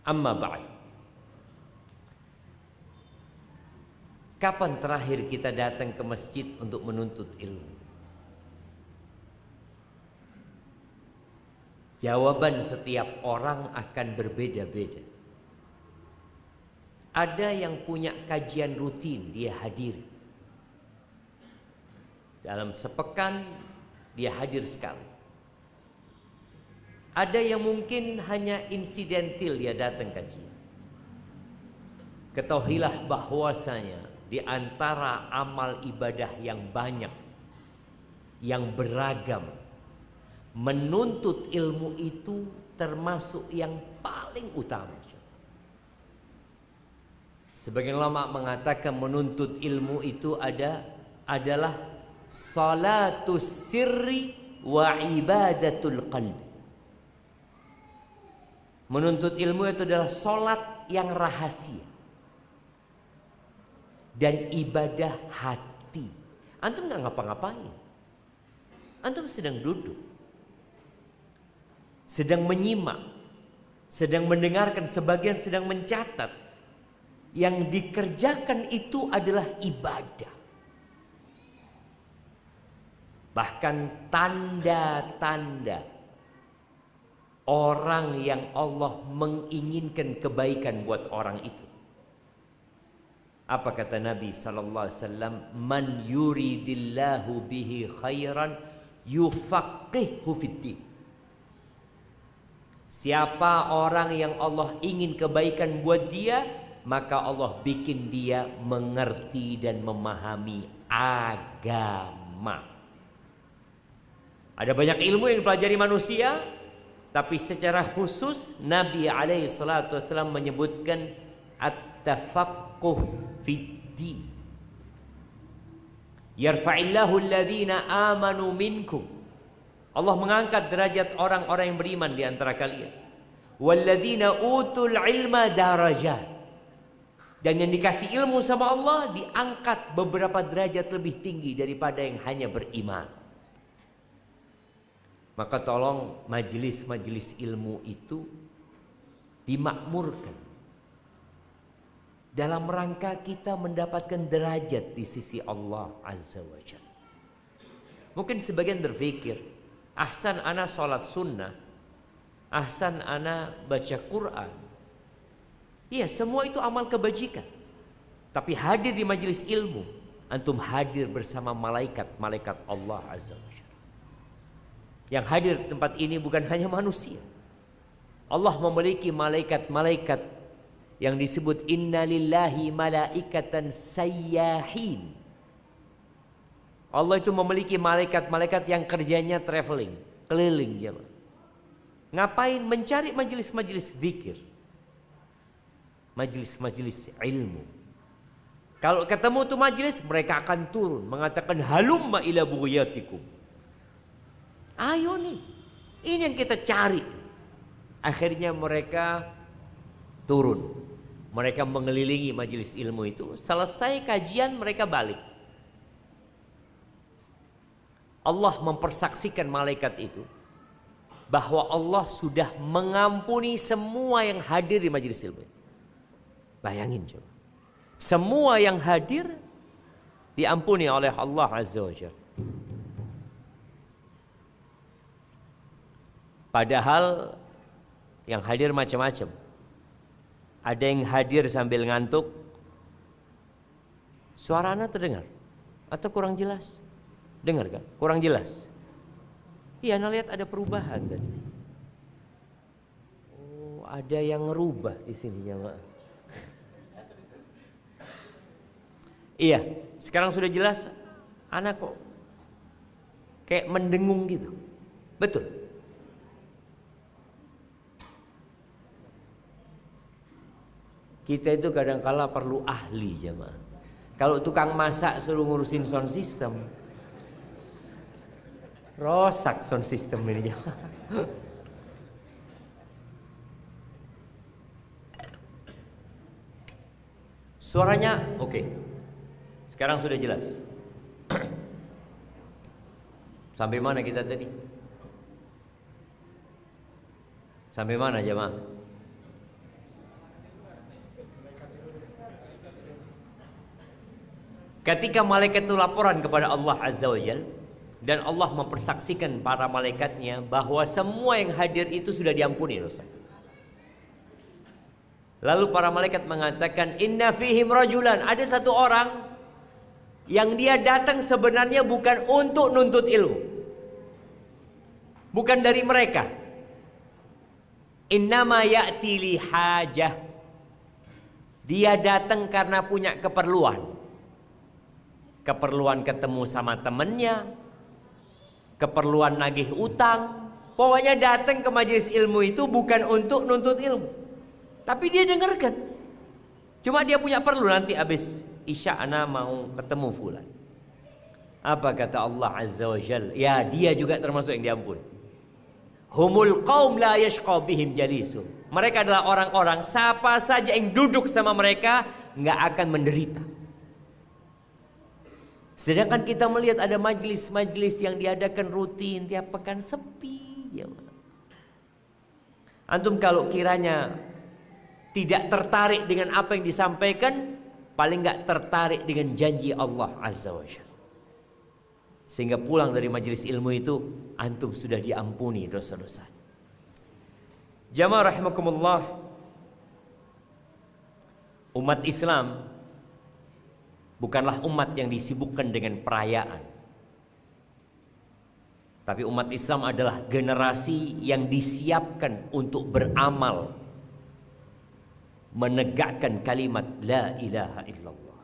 Amma ba'd. Kapan terakhir kita datang ke masjid untuk menuntut ilmu? Jawaban setiap orang akan berbeda-beda. Ada yang punya kajian rutin, dia hadir. Dalam sepekan dia hadir sekali. Ada yang mungkin hanya insidentil dia datang kajian. Ketahuilah bahwasanya di antara amal ibadah yang banyak, yang beragam, menuntut ilmu itu termasuk yang paling utama. Sebagian ulama mengatakan menuntut ilmu itu adalah salatus sirri wa ibadatul qalbi. Menuntut ilmu itu adalah solat yang rahasia dan ibadah hati. Antum nggak ngapa-ngapain, antum sedang duduk, sedang menyimak, sedang mendengarkan, sebagian sedang mencatat. Yang dikerjakan itu adalah ibadah. Bahkan tanda-tanda orang yang Allah menginginkan kebaikan buat orang itu. Apa kata Nabi sallallahu alaihi wasallam? Man yuridillahu bihi khairan yufaqihu fiddin. Siapa orang yang Allah ingin kebaikan buat dia, maka Allah bikin dia mengerti dan memahami agama. Ada banyak ilmu yang dipelajari manusia, tapi secara khusus Nabi alaihi salatu wasallam menyebutkan at-tafaqquh fid-din. Yarfa'illahu alladhina amanu minkum. Allah mengangkat derajat orang-orang yang beriman di antara kalian. Walladzina utul ilma darajat. Dan yang dikasih ilmu sama Allah diangkat beberapa derajat lebih tinggi daripada yang hanya beriman. Maka tolong majelis-majelis ilmu itu dimakmurkan dalam rangka kita mendapatkan derajat di sisi Allah Azza wa Jalla. Mungkin sebagian berpikir, ahsan ana sholat sunnah, ahsan ana baca Quran. Iya, semua itu amal kebajikan. Tapi hadir di majelis ilmu, antum hadir bersama malaikat-malaikat Allah Azza wa Jalla. Yang hadir di tempat ini bukan hanya manusia. Allah memiliki malaikat-malaikat yang disebut innalillahi malaikatan sayyahin. Allah itu memiliki malaikat-malaikat yang kerjanya traveling, keliling ya. Ngapain? Mencari majelis-majelis zikir, majelis-majelis ilmu. Kalau ketemu tuh majelis, mereka akan turun mengatakan halumma ila bughiyatikum. Ayo nih, ini yang kita cari. Akhirnya mereka turun, mereka mengelilingi majelis ilmu itu. Selesai kajian mereka balik. Allah mempersaksikan malaikat itu bahwa Allah sudah mengampuni semua yang hadir di majelis ilmu. Bayangin coba, semua yang hadir diampuni oleh Allah Azza wa Jalla. Padahal yang hadir macam-macam. Ada yang hadir sambil ngantuk, suara anak terdengar atau kurang jelas? Dengar kan? Kurang jelas. Iya, anak lihat ada perubahan tadi. Oh, ada yang ngerubah di sini jamaah. Iya, sekarang sudah jelas. Anak kok kayak mendengung gitu. Betul. Kita itu kadang-kala perlu ahli jemaah. Kalau tukang masak suruh ngurusin sound system, rosak sound system ini jemaah. Suaranya oke. Sekarang sudah jelas. Sampai mana kita tadi? Sampai mana jemaah? Ketika malaikat itu laporan kepada Allah Azza wa Jal, dan Allah mempersaksikan para malaikatnya bahwa semua yang hadir itu sudah diampuni dosa. Lalu para malaikat mengatakan, inna fihim rajulan, ada satu orang yang dia datang sebenarnya bukan untuk nuntut ilmu, bukan dari mereka. Innama ya'ti li hajah, dia datang karena punya keperluan. Keperluan ketemu sama temennya, keperluan nagih utang. Pokoknya datang ke majelis ilmu itu bukan untuk nuntut ilmu, tapi dia dengarkan. Cuma dia punya perlu, nanti habis isya ana mau ketemu fulan. Apa kata Allah Azza wa Jalla? Ya, dia juga termasuk yang diampuni. Humul qaum la yashqa bihim jalisun. Mereka adalah orang-orang, siapa saja yang duduk sama mereka nggak akan menderita. Sedangkan kita melihat ada majelis-majelis yang diadakan rutin tiap pekan sepi. Ya. Antum kalau kiranya tidak tertarik dengan apa yang disampaikan, paling nggak tertarik dengan janji Allah Azza wa Jalla. Sehingga pulang dari majelis ilmu itu, antum sudah diampuni dosa-dosanya. Jamaah rahimakumullah, umat Islam bukanlah umat yang disibukkan dengan perayaan, tapi umat Islam adalah generasi yang disiapkan untuk beramal, menegakkan kalimat la ilaha illallah.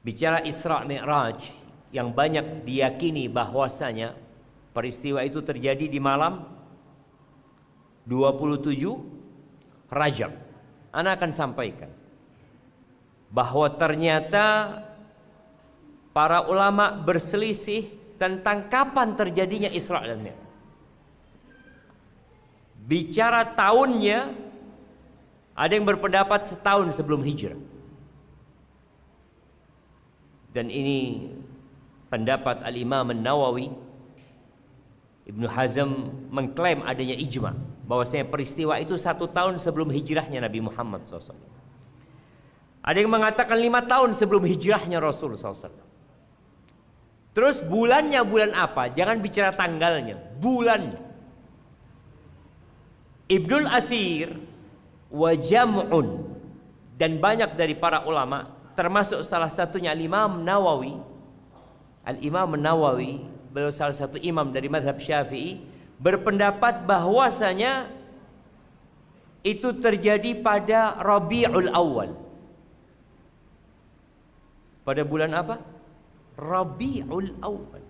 Bicara Isra Mi'raj, yang banyak diyakini bahwasanya peristiwa itu terjadi di malam 27 Rajab. Ana akan sampaikan bahwa ternyata para ulama berselisih tentang kapan terjadinya Isra dan Mi'raj. Bicara tahunnya, ada yang berpendapat setahun sebelum hijrah. Dan ini pendapat Al-Imam An-Nawawi. Ibnu Hazm mengklaim adanya ijma bahwasanya peristiwa itu 1 tahun sebelum hijrahnya Nabi Muhammad SAW. Ada yang mengatakan 5 tahun sebelum hijrahnya Rasul SAW. Terus bulannya bulan apa? Jangan bicara tanggalnya, bulannya. Ibnul Athir wa jam'un, dan banyak dari para ulama, termasuk salah satunya Al-Imam Nawawi. Al-Imam Nawawi, beliau salah satu imam dari mazhab Syafi'i, berpendapat bahwasanya itu terjadi pada Rabiul Awal. Pada bulan apa? Rabiul Awal.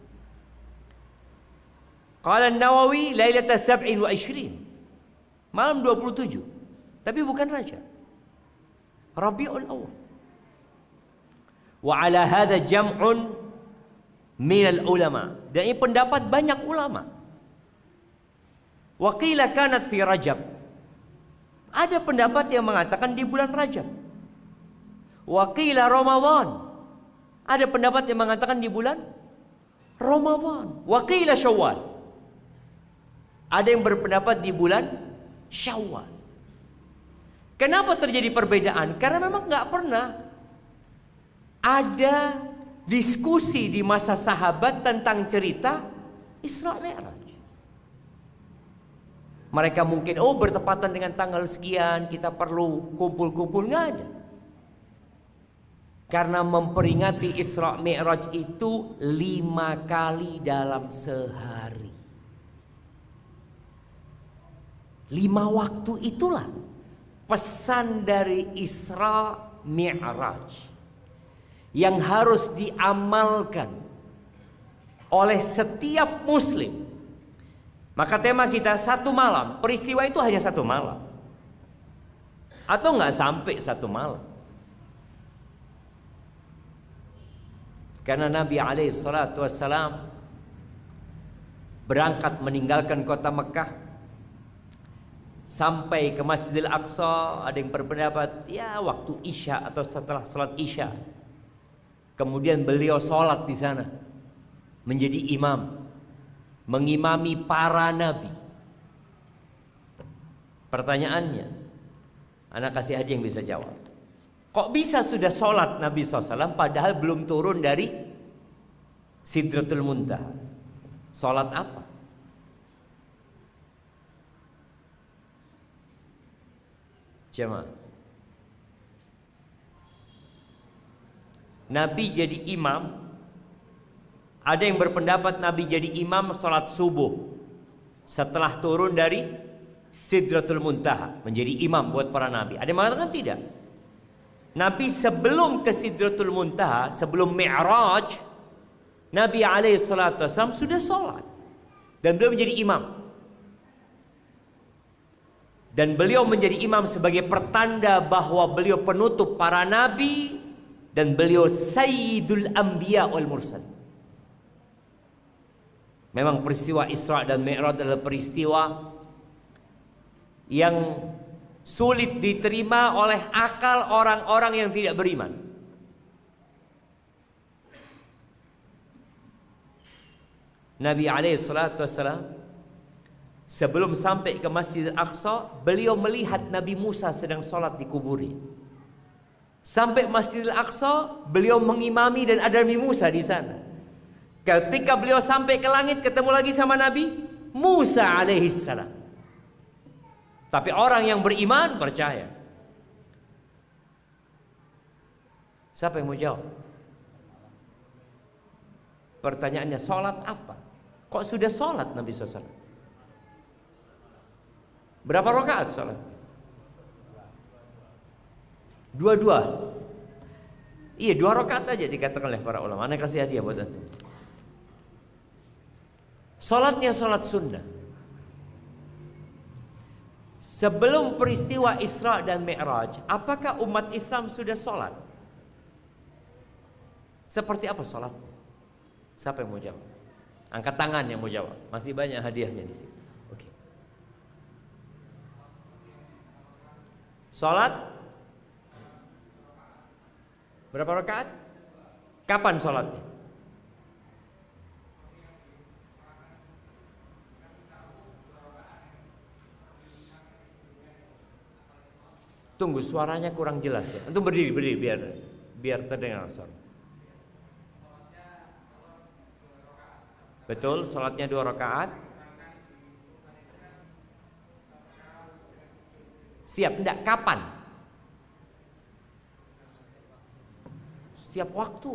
Qala An-Nawawi lailata 27, malam 27, tapi bukan Rajab, Rabiul Awal. Wa ala hadha jam'un minal ulama, dan ini pendapat banyak ulama. Wa qila kanat fi Rajab, ada pendapat yang mengatakan di bulan Rajab. Wa qila Ramadan, ada pendapat yang mengatakan di bulan Ramadan. Wa qila Syawal, ada yang berpendapat di bulan Syawal. Kenapa terjadi perbedaan? Karena memang nggak pernah ada diskusi di masa sahabat tentang cerita Isra Mi'raj. Mereka mungkin bertepatan dengan tanggal sekian, kita perlu kumpul-kumpul, nggak ada. Karena memperingati Isra Mi'raj itu 5 kali dalam sehari. 5 waktu itulah pesan dari Isra Mi'raj yang harus diamalkan oleh setiap muslim. Maka tema kita 1 malam, peristiwa itu hanya 1 malam, atau nggak sampai 1 malam. Karena Nabi SAW berangkat meninggalkan kota Mekah sampai ke Masjidil Aqsa. Ada yang berpendapat ya waktu Isya atau setelah sholat Isya. Kemudian beliau sholat di sana menjadi imam, mengimami para nabi. Pertanyaannya, anak kasih aja yang bisa jawab. Kok bisa sudah sholat Nabi SAW padahal belum turun dari Sidratul Muntaha? Sholat apa? Jemaah, Nabi jadi imam. Ada yang berpendapat Nabi jadi imam sholat subuh setelah turun dari Sidratul Muntaha, menjadi imam buat para nabi. Ada yang mengatakan tidak. Nabi sebelum ke Sidratul Muntaha, sebelum Mi'raj, Nabi SAW sudah sholat dan beliau menjadi imam. Dan beliau menjadi imam sebagai pertanda bahwa beliau penutup para nabi dan beliau Sayyidul Anbiya wal Mursal. Memang peristiwa Isra dan Mi'raj adalah peristiwa yang sulit diterima oleh akal orang-orang yang tidak beriman. Nabi SAW sebelum sampai ke Masjid Al-Aqsa, beliau melihat Nabi Musa sedang sholat di kuburnya. Sampai Masjid Al-Aqsa, beliau mengimami dan ada Nabi Musa di sana. Ketika beliau sampai ke langit, ketemu lagi sama Nabi Musa alaihissalam. Tapi orang yang beriman percaya. Siapa yang mau jawab? Pertanyaannya, sholat apa? Kok sudah sholat Nabi SAW? Berapa rakaat sholat? Dua-dua. Iya, 2 rakaat aja dikatakan oleh para ulama. Ana kasih hadiah buat antum. Sholatnya sholat sunnah. Sebelum peristiwa Isra dan Mi'raj, apakah umat Islam sudah sholat? Seperti apa sholat? Siapa yang mau jawab? Angkat tangan yang mau jawab. Masih banyak hadiahnya di sini. Oke. Sholat berapa rakaat? Kapan sholatnya? Tunggu, suaranya kurang jelas ya. Untuk berdiri biar terdengar suara. Betul, sholatnya 2 rakaat. Siap, enggak? Kapan? Setiap waktu.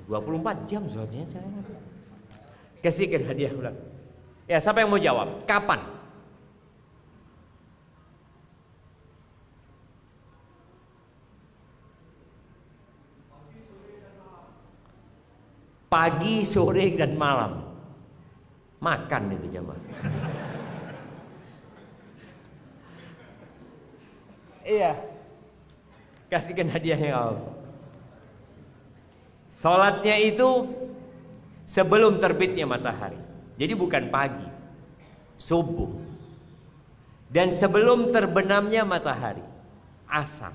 24 jam sholatnya. Kasihkan hadiah ulang. Ya, siapa yang mau jawab? Kapan? Pagi, sore, dan malam. Makan itu jamaah. Iya. Kasihkan hadiahnya kau. Salatnya itu sebelum terbitnya matahari. Jadi bukan pagi, subuh. Dan sebelum terbenamnya matahari, asar.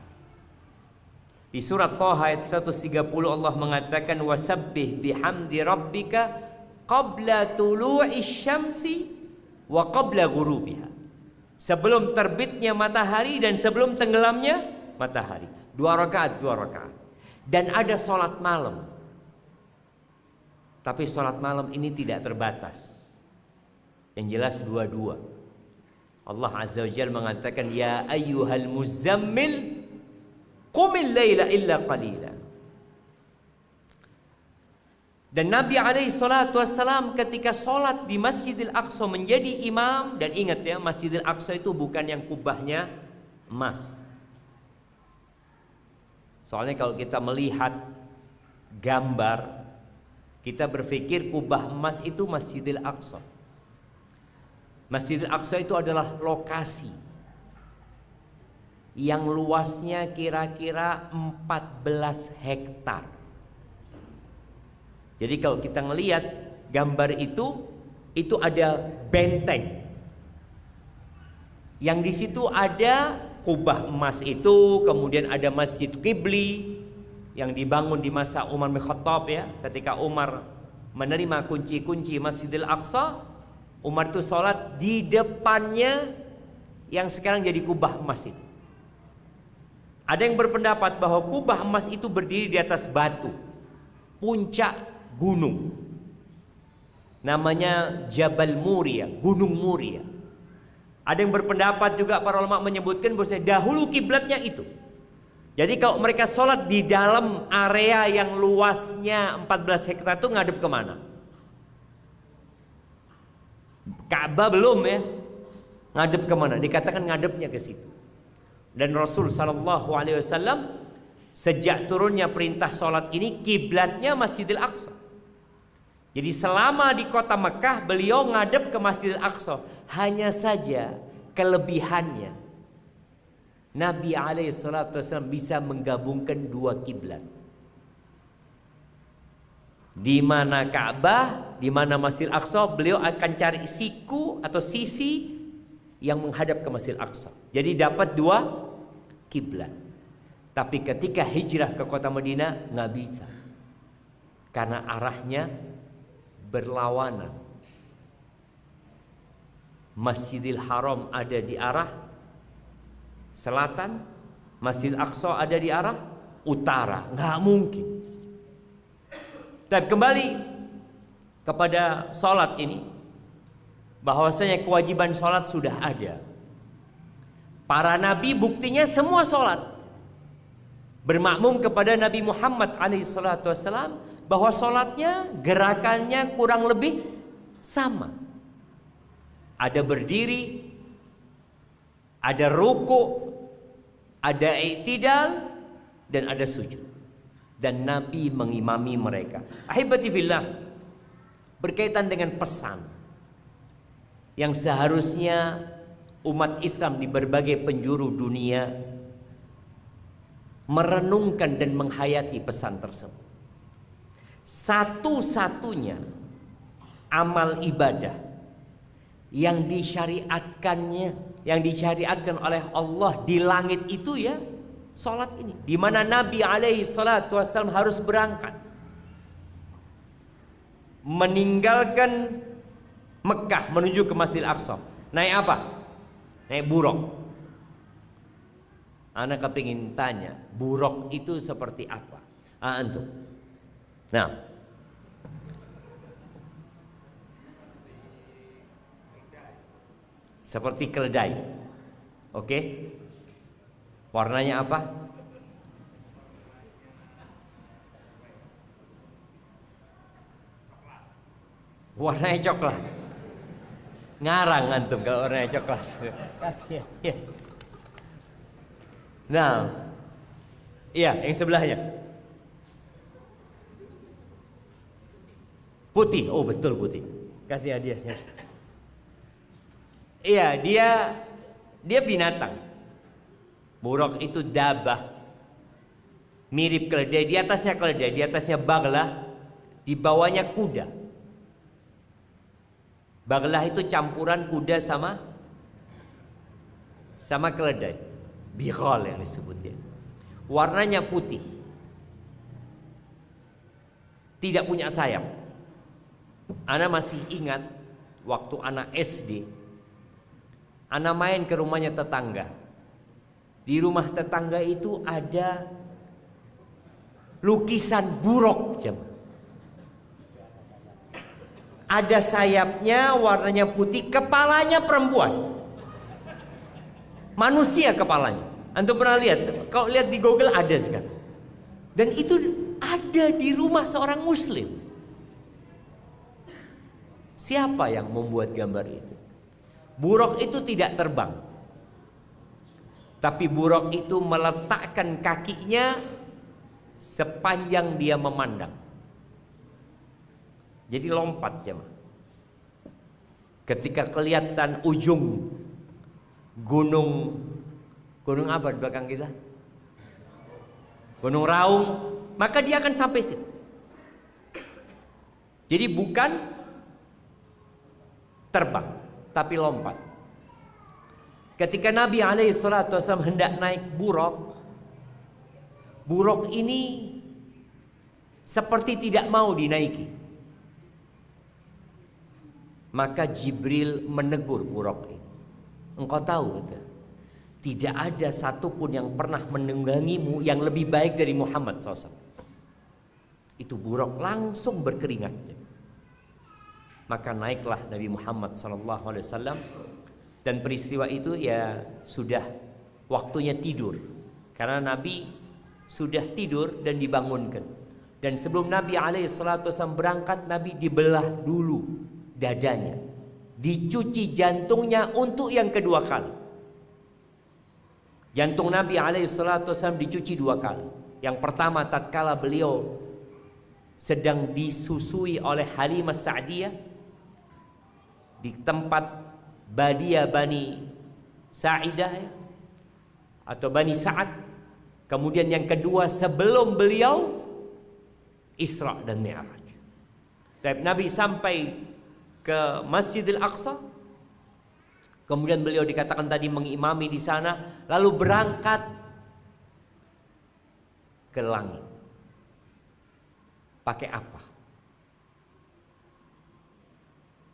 Di surat Thaha ayat 130 Allah mengatakan wasabbih bihamdi rabbika qabla tulu'i syamsi wa qabla ghurubiha. Sebelum terbitnya matahari dan sebelum tenggelamnya matahari. 2 rakaat. Dan ada sholat malam. Tapi sholat malam ini tidak terbatas. Yang jelas 2-2. Allah Azza wa Jalla mengatakan ya ayyuhal muzammil qumil laila illa qalila. Dan Nabi SAW ketika sholat di Masjidil Aqsa menjadi imam. Dan ingat ya, Masjidil Aqsa itu bukan yang kubahnya emas. Soalnya kalau kita melihat gambar, kita berpikir kubah emas itu Masjidil Aqsa. Masjidil Aqsa itu adalah lokasi yang luasnya kira-kira 14 hektar. Jadi kalau kita ngelihat gambar itu ada benteng. Yang di situ ada kubah emas itu, kemudian ada Masjid Qibli yang dibangun di masa Umar bin Khattab ya. Ketika Umar menerima kunci-kunci Masjidil Aqsa, Umar itu sholat di depannya yang sekarang jadi kubah emas itu. Ada yang berpendapat bahwa kubah emas itu berdiri di atas batu, puncak gunung. Namanya Jabal Muria, Gunung Muria. Ada yang berpendapat juga, para ulama menyebutkan bahwa dahulu kiblatnya itu. Jadi kalau mereka sholat di dalam area yang luasnya 14 hektar itu ngadep kemana? Ka'bah belum ya? Ngadep kemana? Dikatakan ngadepnya ke situ. Dan Rasul Sallallahu Alaihi Wasallam sejak turunnya perintah sholat ini kiblatnya Masjidil Aqsa. Jadi selama di kota Mekah beliau ngadep ke Masjidil Aqsa. Hanya saja kelebihannya Nabi alaihi salatu wasallam bisa menggabungkan dua kiblat. Di mana Ka'bah, di mana Masjidil Aqsa, beliau akan cari siku atau sisi yang menghadap ke Masjidil Aqsa. Jadi dapat dua kiblat. Tapi ketika hijrah ke kota Madinah nggak bisa, karena arahnya berlawanan. Masjidil Haram ada di arah selatan, Masjidil Aqsa ada di arah utara, nggak mungkin. Dan kembali kepada sholat ini, bahwasanya kewajiban sholat sudah ada. Para nabi buktinya semua sholat, bermakmum kepada Nabi Muhammad SAW, bahwa sholatnya gerakannya kurang lebih sama. Ada berdiri, ada ruku, ada i'tidal, dan ada sujud. Dan Nabi mengimami mereka. Ahibati fillah, berkaitan dengan pesan yang seharusnya umat Islam di berbagai penjuru dunia merenungkan dan menghayati pesan tersebut. Satu-satunya amal ibadah yang disyariatkan oleh Allah di langit itu ya salat ini, di mana Nabi alaihi salatu wasallam harus berangkat meninggalkan Mekah menuju ke Masjidil Aqsa. Naik apa? Naik buruk. Anak kepingin tanya, buruk itu seperti apa? Antum. Nah, seperti keledai. Oke? Warnanya apa? Warnanya coklat. Ngarang antum kalau warnanya coklat. Nah, iya, yang sebelahnya putih. Oh betul, putih. Kasih hadiahnya. Iya, dia binatang. Buruk itu dabah, mirip keledai. Di atasnya keledai, di atasnya baglah, di bawahnya kuda. Baglah itu campuran kuda sama keledai. Bighal yang disebutnya. Warnanya putih. Tidak punya sayap. Ana masih ingat waktu anak SD, ana main ke rumahnya tetangga. Di rumah tetangga itu ada lukisan buruk, ada sayapnya, warnanya putih, kepalanya perempuan, manusia kepalanya. Antum pernah lihat? Kalau lihat di Google ada sekarang. Dan itu ada di rumah seorang muslim. Siapa yang membuat gambar itu? Buruk itu tidak terbang, tapi buruk itu meletakkan kakinya sepanjang dia memandang. Jadi lompat jemaah. Ketika kelihatan ujung gunung apa di belakang kita? Gunung Raung, maka dia akan sampai situ. Jadi bukan terbang, tapi lompat. Ketika Nabi alaihi salatu wasallam hendak naik buruk ini seperti tidak mau dinaiki. Maka Jibril menegur buruk ini. Engkau tahu betul, Tidak ada satupun yang pernah menunggangimu yang lebih baik dari Muhammad SAW. Itu Buraq langsung berkeringat. Maka naiklah Nabi Muhammad SAW, dan peristiwa itu ya sudah waktunya tidur. Karena Nabi sudah tidur dan dibangunkan. Dan sebelum Nabi SAW berangkat, Nabi dibelah dulu dadanya, dicuci jantungnya untuk yang kedua kali. Jantung Nabi SAW dicuci 2 kali. Yang pertama tatkala beliau sedang disusui oleh Halimah Sa'diyah di tempat Badia Bani Sa'idah atau Bani Sa'ad. Kemudian yang kedua sebelum beliau Isra dan Mi'raj. Tapi Nabi sampai ke Masjidil Aqsa, kemudian beliau dikatakan tadi mengimami di sana, lalu berangkat ke langit. Pakai apa?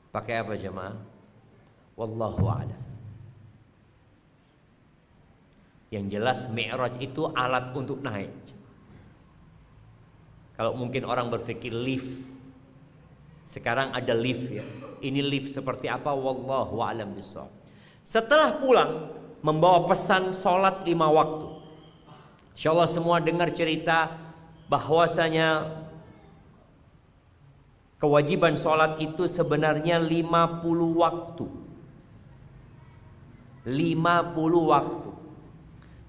Pakai apa jemaah? Wallahu a'lam. Yang jelas Mi'raj itu alat untuk naik. Kalau mungkin orang berpikir lift, sekarang ada lift ya. Ini lift seperti apa? Wallahu a'lam bishawab. Setelah pulang membawa pesan sholat 5 waktu. Insyaallah semua dengar cerita bahwasanya kewajiban sholat itu sebenarnya 50 waktu. 50 waktu.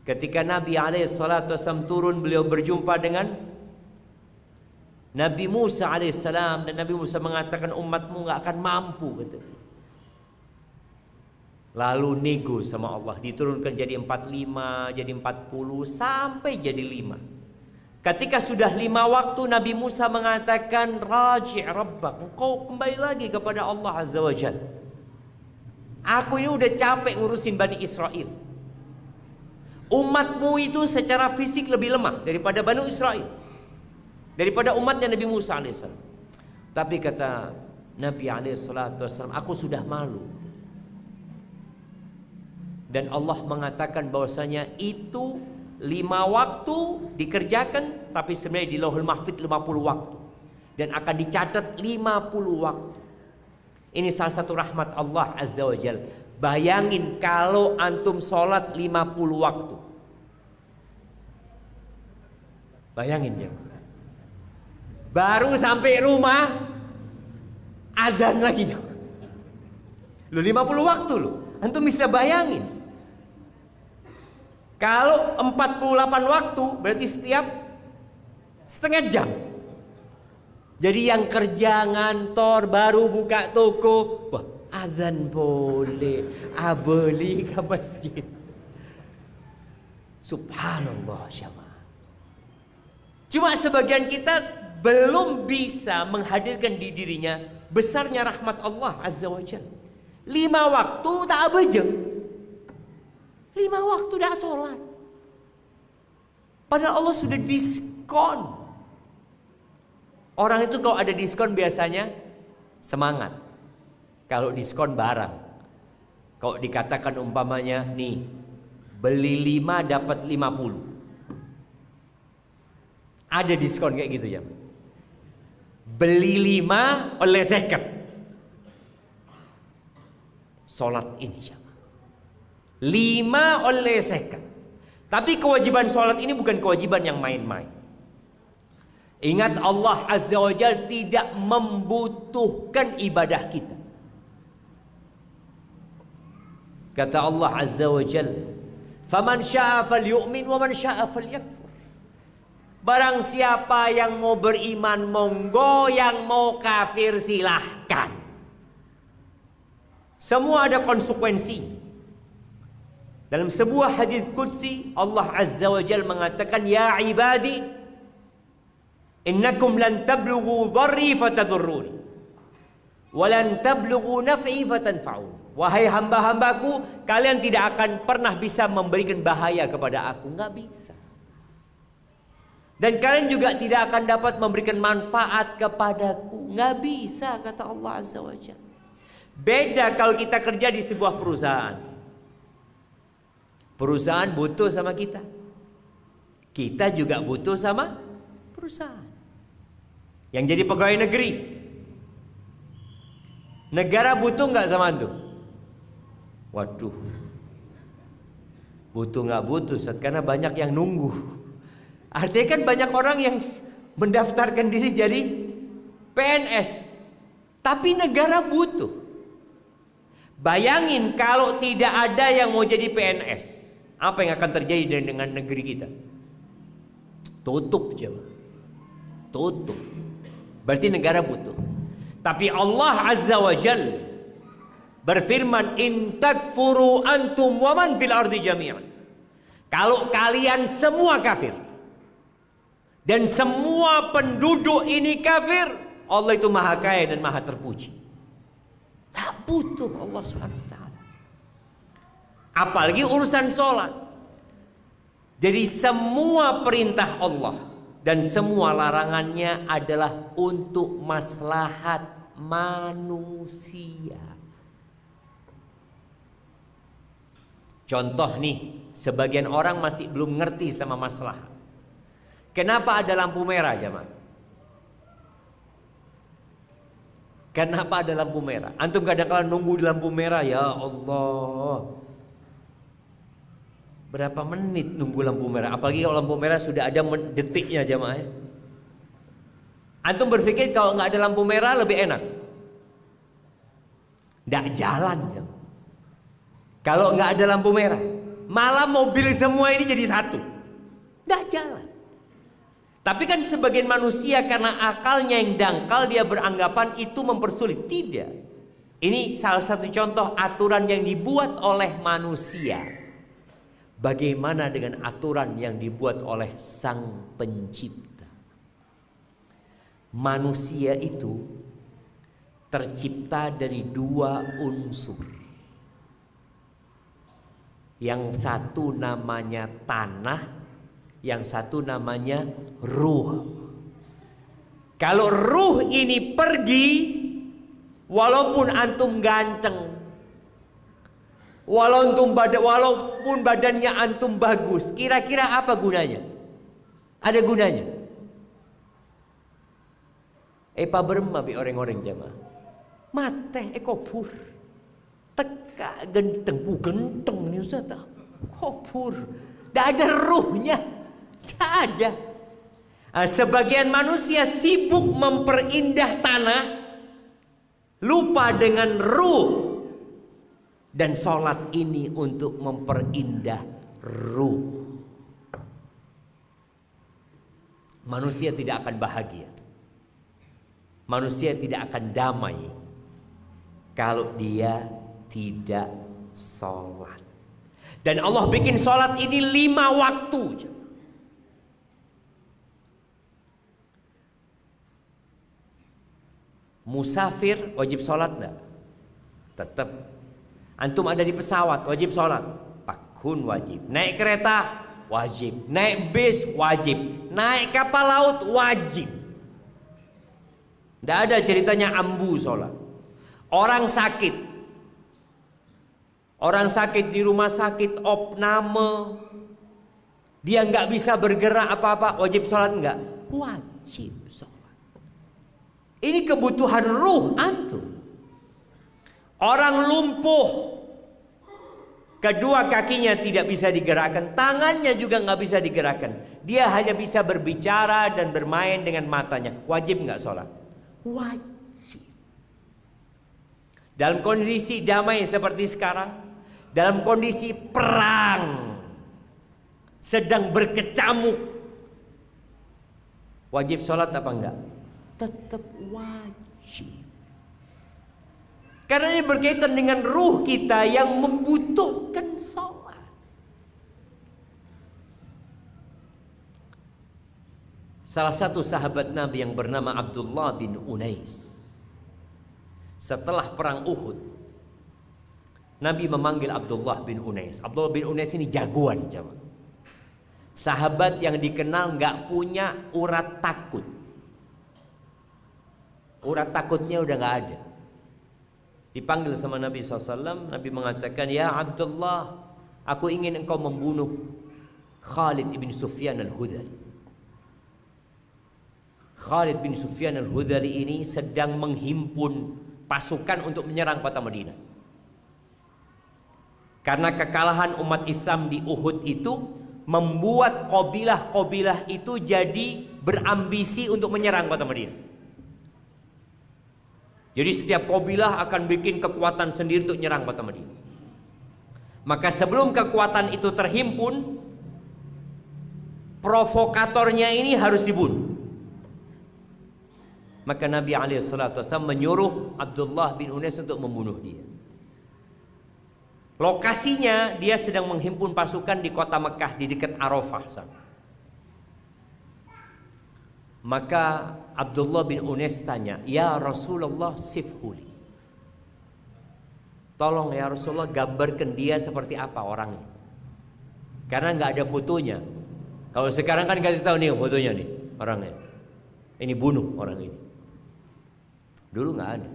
Ketika Nabi SAW turun, beliau berjumpa dengan Nabi Musa alaihissalam, dan Nabi Musa mengatakan umatmu gak akan mampu gitu. Lalu nego sama Allah, diturunkan jadi 45, jadi 40, sampai jadi 5. Ketika sudah 5 waktu, Nabi Musa mengatakan, Raji' Rabbak, engkau kembali lagi kepada Allah Azza wa Jalla. Aku ini udah capek ngurusin Bani Israel. Umatmu itu secara fisik lebih lemah daripada Bani Israel, daripada umatnya Nabi Musa alaihissalam. Tapi kata Nabi alaihissalam, aku sudah malu. Dan Allah mengatakan bahwasanya itu 5 waktu dikerjakan, tapi sebenarnya di Lauhul Mahfuz 50 waktu, dan akan dicatat 50 waktu. Ini salah satu rahmat Allah Azza wa Jalla. Bayangin kalau antum sholat 50 waktu. Bayangin ya. Baru sampai rumah azan lagi. Lu 50 waktu lu. Antum bisa bayangin. Kalau 48 waktu berarti setiap setengah jam. Jadi yang kerja ngantor baru buka toko, wah azan boleh, beli ke masjid. Subhanallah syama. Cuma sebagian kita belum bisa menghadirkan di dirinya besarnya rahmat Allah Azza wa Jalla. 5 waktu tak abejeng. 5 waktu tak sholat. Padahal Allah sudah diskon. Orang itu kalau ada diskon biasanya semangat. Kalau diskon barang, kalau dikatakan umpamanya nih, beli 5 dapat 50. Ada diskon kayak gitu ya. Beli 5 oleh zakat. Sholat ini siapa? 5 oleh zakat. Tapi kewajiban sholat ini bukan kewajiban yang main-main. Ingat, Allah Azza wa Jalla tidak membutuhkan ibadah kita. Kata Allah Azza wa Jalla, "Faman syaa'a falyu'min wa man syaa'a falyakfur." Barang siapa yang mau beriman monggo, yang mau kafir silahkan. Semua ada konsekuensi. Dalam sebuah hadis qudsi, Allah Azza wa Jalla mengatakan, "Ya ibadi, innakum lan tablughu dharri fatadurruni, wa lan tablughu naf'i fatanfa'un." Wahai hamba-hambaku, kalian tidak akan pernah bisa memberikan bahaya kepada aku, enggak bisa. Dan kalian juga tidak akan dapat memberikan manfaat kepadaku, enggak bisa, kata Allah Azza wa Jalla. Beda kalau kita kerja di sebuah perusahaan. Perusahaan butuh sama kita. Kita juga butuh sama perusahaan. Yang jadi pegawai negeri, negara butuh nggak sama antum? Waduh, butuh nggak butuh, karena banyak yang nunggu. Artinya kan banyak orang yang mendaftarkan diri jadi PNS, tapi negara butuh. Bayangin kalau tidak ada yang mau jadi PNS, apa yang akan terjadi dengan negeri kita? Tutup coba, tutup. Berarti negara butuh. Tapi Allah Azza wa Jalla berfirman, in takfuru antum wa man fil ardi jami'an. Kalau kalian semua kafir dan semua penduduk ini kafir, Allah itu maha kaya dan maha terpuji. Tak butuh Allah SWT. Apalagi urusan sholat. Jadi semua perintah Allah dan semua larangannya adalah untuk maslahat manusia. Contoh nih, sebagian orang masih belum ngerti sama maslahat. Kenapa ada lampu merah, jemaah? Kenapa ada lampu merah? Antum kadang-kadang nunggu di lampu merah, ya Allah. Berapa menit nunggu lampu merah? Apalagi kalau lampu merah sudah ada detiknya, jemaah. Antum berpikir kalau nggak ada lampu merah lebih enak? Nggak jalan, jemaah. Kalau nggak ada lampu merah, malah mobil semua ini jadi satu, nggak jalan. Tapi kan sebagian manusia karena akalnya yang dangkal, dia beranggapan itu mempersulit. Tidak. Ini salah satu contoh aturan yang dibuat oleh manusia. Bagaimana dengan aturan yang dibuat oleh Sang Pencipta? Manusia itu tercipta dari dua unsur. Yang satu namanya tanah, yang satu namanya ruh. Kalau ruh ini pergi, walaupun antum ganteng, walaupun badannya antum bagus, kira-kira apa gunanya? Ada gunanya? Pak berema bi orang-orang jamaah. Mate kubur. Teka genteng, genteng nih Ustaz. Kubur. Tidak ada ruhnya. Tidak ada. Sebagian manusia sibuk memperindah tanah, lupa dengan ruh. Dan sholat ini untuk memperindah ruh. Manusia tidak akan bahagia, manusia tidak akan damai kalau dia tidak sholat. Dan Allah bikin sholat ini 5 waktu. Musafir wajib sholat enggak? Tetap. Antum ada di pesawat wajib sholat? Pakun wajib. Naik kereta wajib. Naik bis wajib. Naik kapal laut wajib. Tidak ada ceritanya ambu sholat. Orang sakit di rumah sakit, opname, dia nggak bisa bergerak apa-apa, wajib sholat enggak? Wajib sholat. Ini kebutuhan ruh antum. Orang lumpuh, kedua kakinya tidak bisa digerakkan, tangannya juga nggak bisa digerakkan. Dia hanya bisa berbicara dan bermain dengan matanya. Wajib nggak sholat? Wajib. Dalam kondisi damai seperti sekarang, dalam kondisi perang, sedang berkecamuk, wajib sholat apa enggak? Tetap wajib. Karena ini berkaitan dengan ruh kita yang membutuhkan sholat. Salah satu sahabat Nabi yang bernama Abdullah bin Unais, setelah perang Uhud, Nabi memanggil Abdullah bin Unais. Abdullah bin Unais ini jagoan, jemaah. Sahabat yang dikenal nggak punya urat takut. Urat takutnya udah nggak ada. Dipanggil sama Nabi SAW, Nabi mengatakan, ya Abdullah, aku ingin engkau membunuh Khalid ibn Sufyan al-Hudhali. Khalid bin Sufyan al-Hudhali ini sedang menghimpun pasukan untuk menyerang kota Madinah. Karena kekalahan umat Islam di Uhud itu membuat kabilah-kabilah itu jadi berambisi untuk menyerang kota Madinah. Jadi setiap kabilah akan bikin kekuatan sendiri untuk menyerang kota Madinah. Maka sebelum kekuatan itu terhimpun, provokatornya ini harus dibunuh. Maka Nabi SAW menyuruh Abdullah bin Unais untuk membunuh dia. Lokasinya dia sedang menghimpun pasukan di kota Mekah di dekat Arafah sana. Maka Abdullah bin Unais tanya, "Ya Rasulullah, sifhuli." Tolong ya Rasulullah, gambarkan dia seperti apa orangnya. Karena nggak ada fotonya. Kalau sekarang kan kasih tahu nih fotonya nih orangnya. Ini bunuh orang ini. Dulu nggak ada.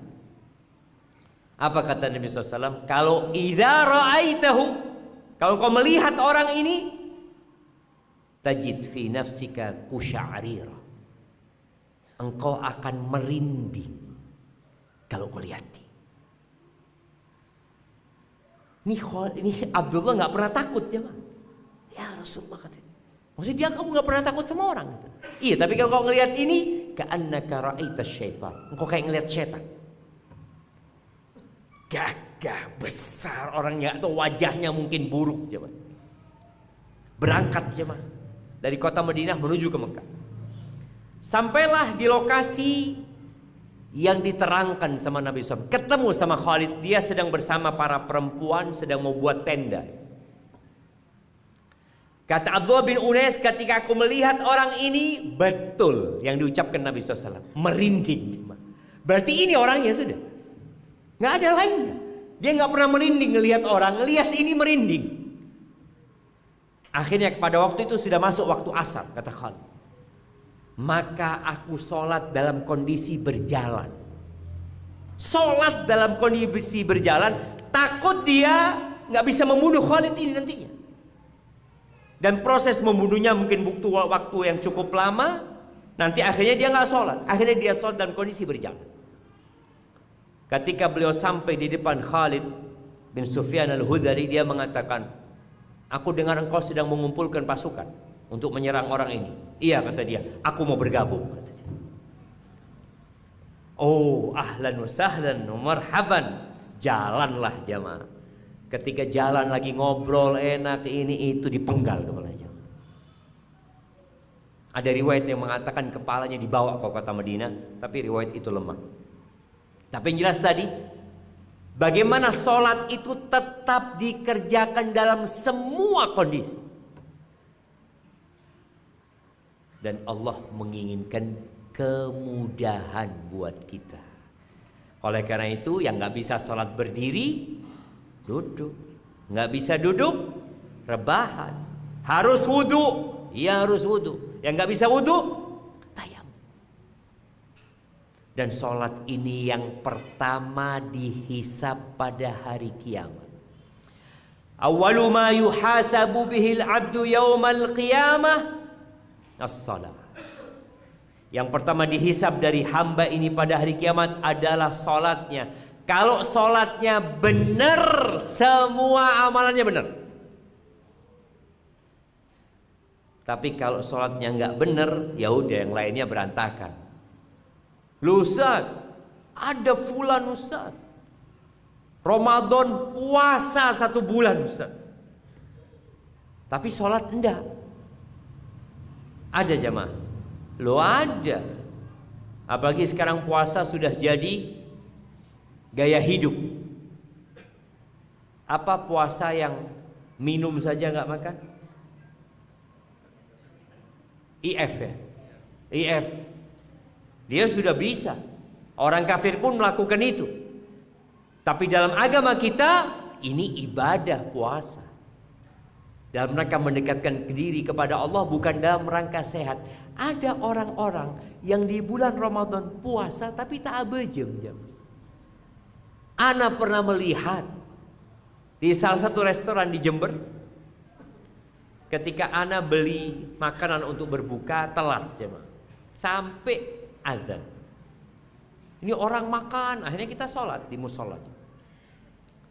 Apa kata Nabi SAW? Kalau idza ra'aitahu, kalau kau melihat orang ini, tajid fi nafsika kusya'rira, engkau akan merinding kalau melihat dia. Ini Abdullah nggak pernah takut jemaah. Ya Rasulullah kata, maksudnya dia, kamu nggak pernah takut sama orang gitu. Iya, tapi kalau kau ngelihat ini, ka'annaka ra'aita syaitan, engkau kayak ngelihat setan. Gagah besar orangnya, atau wajahnya mungkin buruk jemaah. Berangkat jemaah dari kota Madinah menuju ke Mekah. Sampailah di lokasi yang diterangkan sama Nabi SAW. Ketemu sama Khalid, dia sedang bersama para perempuan sedang mau buat tenda. Kata Abdullah bin Unais, ketika aku melihat orang ini, betul yang diucapkan Nabi SAW, merinding. Berarti ini orangnya sudah, nggak ada lainnya. Dia nggak pernah merinding ngelihat orang, ngelihat ini merinding. Akhirnya pada waktu itu sudah masuk waktu asar, kata Khalid. Maka aku sholat dalam kondisi berjalan. Sholat dalam kondisi berjalan, takut dia nggak bisa membunuh Khalid ini nantinya. Dan proses membunuhnya mungkin butuh waktu yang cukup lama. Nanti akhirnya dia nggak sholat. Akhirnya dia sholat dalam kondisi berjalan. Ketika beliau sampai di depan Khalid bin Sufyan al-Hudhali, dia mengatakan, aku dengar engkau sedang mengumpulkan pasukan untuk menyerang orang ini. Iya, kata dia, aku mau bergabung, kata dia. Oh, ahlan wa sahlan wa marhaban. Jalanlah jamaah. Ketika jalan lagi ngobrol enak ini itu, dipenggal kepalanya. Ada riwayat yang mengatakan kepalanya dibawa ke kota Madinah, tapi riwayat itu lemah. Tapi yang jelas tadi, bagaimana sholat itu tetap dikerjakan dalam semua kondisi. Dan Allah menginginkan kemudahan buat kita. Oleh karena itu, yang nggak bisa sholat berdiri, duduk. Nggak bisa duduk, rebahan. Harus wudhu, ya harus wudhu. Yang nggak bisa wudhu, tayamum. Dan sholat ini yang pertama dihisab pada hari kiamat. Awwalu ma yuhasabu bihil abdu yawmal qiyamah as-salat. Yang pertama dihisab dari hamba ini pada hari kiamat adalah sholatnya. Kalau sholatnya benar, semua amalannya benar. Tapi kalau sholatnya nggak benar, ya udah yang lainnya berantakan. Lu Ustaz, ada fulan Ustaz, Ramadan puasa 1 bulan Ustaz, tapi sholat enggak. Ada jamaah? Lo ada. Apalagi sekarang puasa sudah jadi gaya hidup. Apa puasa yang minum saja nggak makan? IF ya? IF. Dia sudah bisa. Orang kafir pun melakukan itu. Tapi dalam agama kita, ini ibadah puasa. Dalam rangka mendekatkan diri kepada Allah, bukan dalam rangka sehat. Ada orang-orang yang di bulan Ramadan puasa tapi tak abejeng. Ana pernah melihat di salah satu restoran di Jember, Ketika ana beli makanan untuk berbuka telat jemaah, sampai azan. Ini orang makan, akhirnya kita sholat di musola.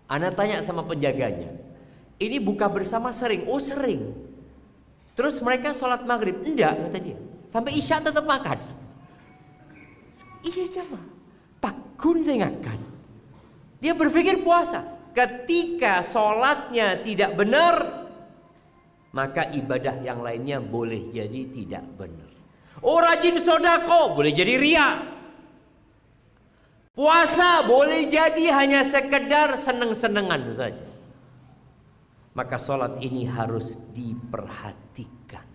Ana tanya sama penjaganya, ini buka bersama sering? Oh sering. Terus mereka sholat maghrib? Enggak, kata dia. Sampai isya tetap makan. Iya jemaah, pakun saya ngakan. Dia berpikir puasa. Ketika sholatnya tidak benar, maka ibadah yang lainnya boleh jadi tidak benar. Oh rajin sodako, boleh jadi ria. Puasa boleh jadi hanya sekedar seneng-senengan saja. Maka sholat ini harus diperhatikan.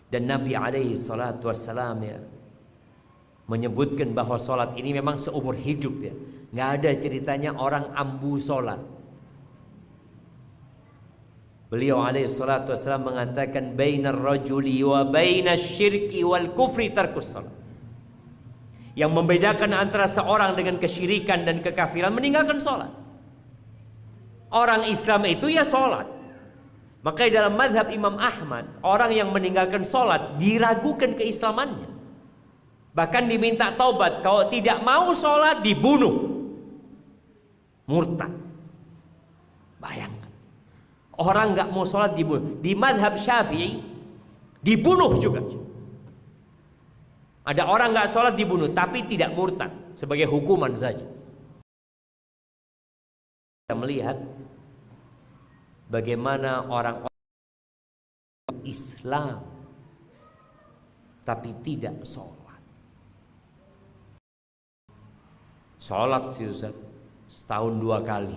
Dan Nabi alaihi salatu wassalam ya menyebutkan bahwa sholat ini memang seumur hidup ya. Nggak ada ceritanya orang ambu sholat. Beliau alaihi salatu wassalam mengatakan bainar rajuli wa bainasyirki wal kufri tarkus shalah. Yang membedakan antara seorang dengan kesyirikan dan kekafiran meninggalkan sholat. Orang Islam itu ya sholat. Makanya dalam mazhab Imam Ahmad, orang yang meninggalkan sholat diragukan keislamannya. Bahkan diminta taubat. Kalau tidak mau sholat dibunuh. Murtad. Bayangkan. Orang nggak mau sholat dibunuh. Di mazhab Syafi'i dibunuh juga. Ada orang nggak sholat dibunuh, tapi tidak murtad sebagai hukuman saja. Kita melihat bagaimana orang Islam tapi tidak sholat. Sholat sih Ustaz, setahun 2 kali.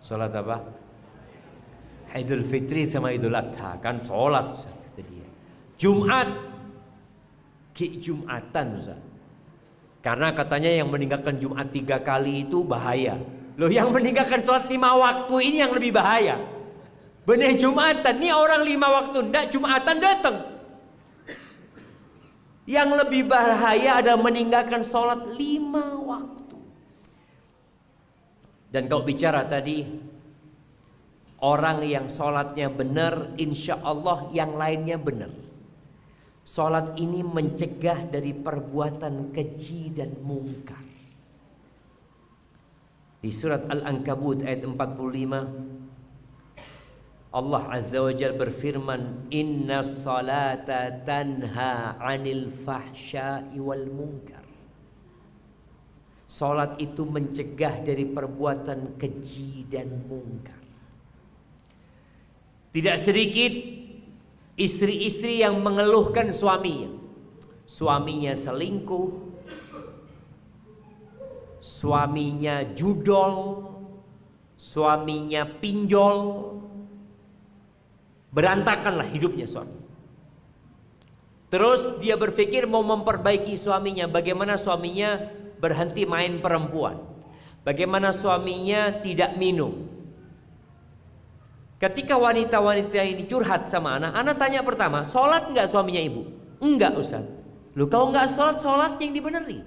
Sholat apa? Idul Fitri sama Idul Adha kan sholat Ustaz, kata dia. Jumat, Jumatan Ustaz. Karena katanya yang meninggalkan Jumat 3 kali itu bahaya. Loh yang meninggalkan sholat 5 waktu ini yang lebih bahaya. Benih Jumatan, ini orang 5 waktu, enggak Jumatan datang. Yang lebih bahaya adalah meninggalkan sholat 5 waktu. Dan kalau bicara tadi, orang yang sholatnya benar, insya Allah yang lainnya benar. Sholat ini mencegah dari perbuatan keji dan mungkar. Di surat Al-Ankabut ayat 45, Allah Azza wa Jalla berfirman, Inna salata tanha anil fahsya'i wal munkar. Salat itu mencegah dari perbuatan keji dan mungkar. Tidak sedikit istri-istri yang mengeluhkan suaminya. Suaminya selingkuh, suaminya judol, suaminya pinjol. Berantakanlah hidupnya suami. Terus dia berpikir mau memperbaiki suaminya. Bagaimana suaminya berhenti main perempuan, bagaimana suaminya tidak minum. Ketika wanita-wanita ini curhat sama anak tanya pertama, sholat enggak suaminya ibu? Enggak Ustaz. Lu kalau enggak sholat, sholat yang dibenerin.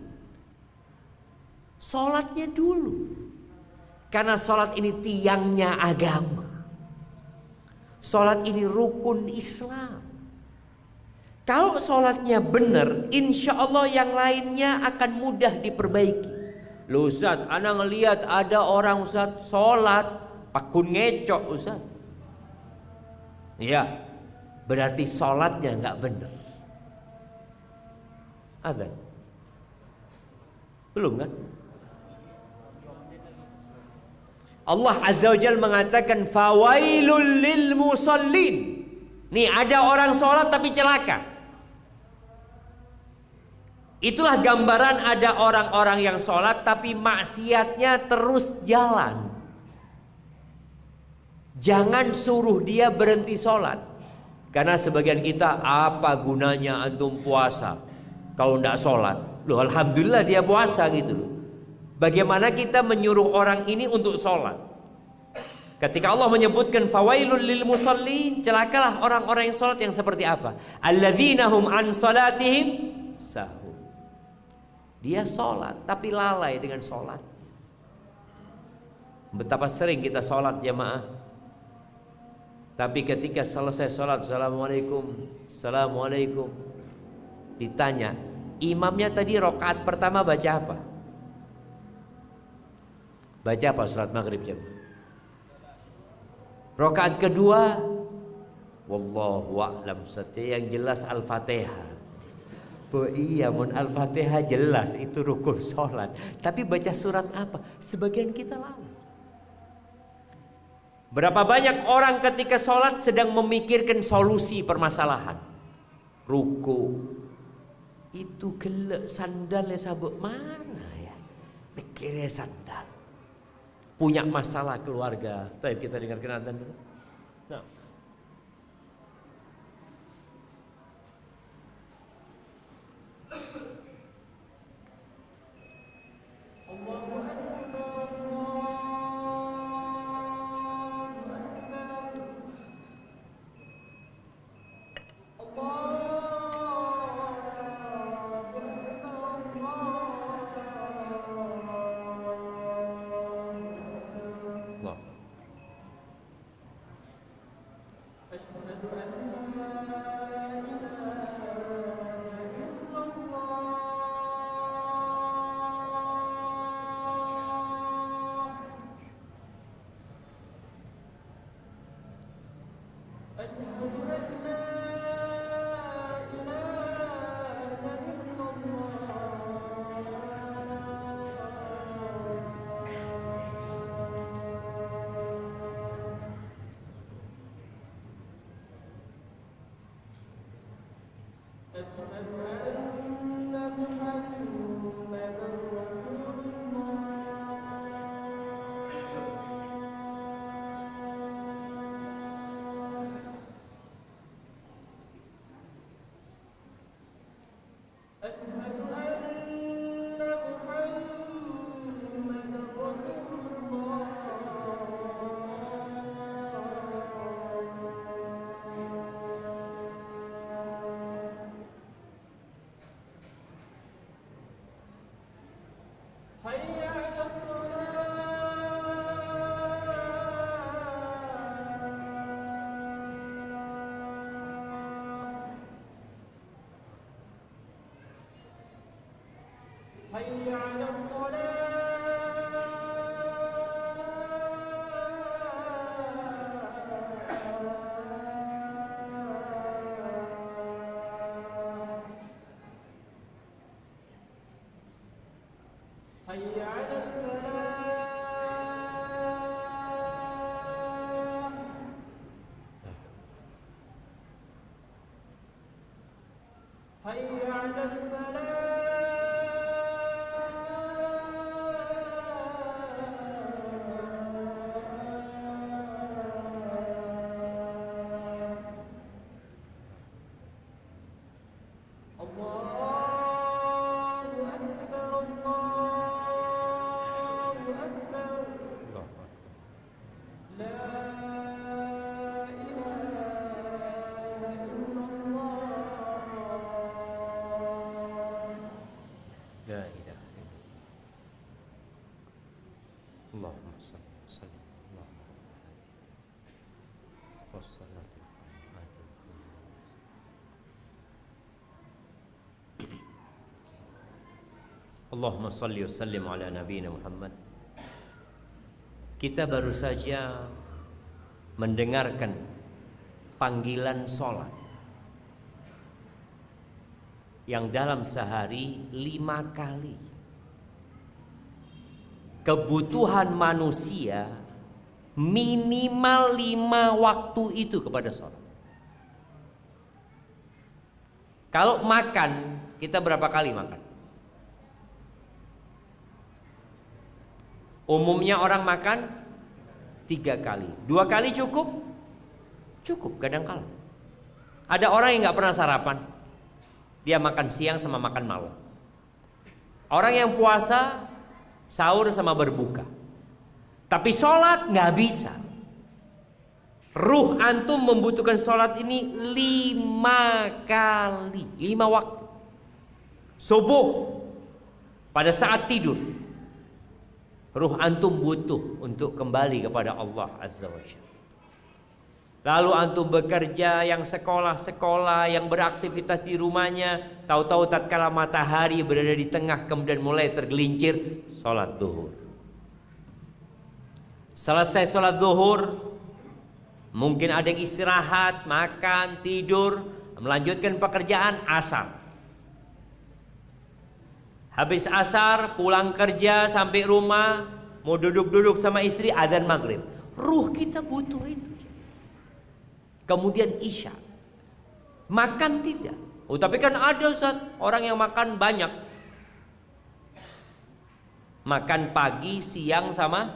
Sholatnya dulu. Karena sholat ini tiangnya agama. Sholat ini rukun Islam. Kalau sholatnya benar, insya Allah yang lainnya akan mudah diperbaiki. Loh Ustaz, ana ngelihat ada orang Ustaz sholat pakun ngecok Ustaz. Ya, berarti sholatnya nggak benar. Ada? Belum kan? Allah Azza wa Jalla mengatakan fawailul lil musallin. Nih ada orang sholat tapi celaka. Itulah gambaran ada orang-orang yang sholat tapi maksiatnya terus jalan. Jangan suruh dia berhenti sholat. Karena sebagian kita, apa gunanya antum puasa kalau tidak sholat? Loh alhamdulillah dia puasa gitu loh. Bagaimana kita menyuruh orang ini untuk sholat? Ketika Allah menyebutkan fawailul lil musallin, celakalah orang-orang yang sholat yang seperti apa? Alladzina hum an salatihim sahun. Dia sholat tapi lalai dengan sholat. Betapa sering kita sholat jamaah Tapi ketika selesai sholat, assalamualaikum, assalamualaikum, ditanya, imamnya tadi rakaat pertama baca apa? Baca apa sholat maghrib jam? Rakaat kedua, wallahu a'lam, yang jelas Al-Fatihah. Oh iya, mun Al-Fatihah jelas itu rukun sholat. Tapi baca surat apa? Sebagian kita lalai. Berapa banyak orang ketika sholat sedang memikirkan solusi permasalahan. Ruku. Itu gelek sandalnya sabuk mana ya? Mikirnya sandal. Punya masalah keluarga. Baik, kita dengarkan adzan dulu. Nah. Allahumma salli wa sallim ala nabiyina Muhammad. Kita baru saja mendengarkan panggilan sholat yang dalam sehari 5 kali. Kebutuhan manusia minimal 5 waktu itu kepada sholat. Kalau makan, kita berapa kali makan? Umumnya orang makan 3 kali. 2 kali cukup? Cukup kadang-kala. Ada orang yang gak pernah sarapan. Dia makan siang sama makan malam. Orang yang puasa sahur sama berbuka. Tapi sholat gak bisa. Ruh antum membutuhkan sholat ini 5 kali, 5 waktu. Subuh pada saat tidur, ruh antum butuh untuk kembali kepada Allah Azza wa Jalla. Lalu antum bekerja, yang sekolah-sekolah, yang beraktivitas di rumahnya, tahu-tahu tatkala matahari berada di tengah kemudian mulai tergelincir, sholat zuhur. Selesai sholat zuhur, mungkin ada yang istirahat, makan, tidur, melanjutkan pekerjaan, asar. Habis asar, pulang kerja sampai rumah, mau duduk-duduk sama istri, adzan maghrib. Ruh kita butuh itu. Kemudian isya. Makan tidak. Oh, tapi kan ada Ustaz, orang yang makan banyak. Makan pagi, siang sama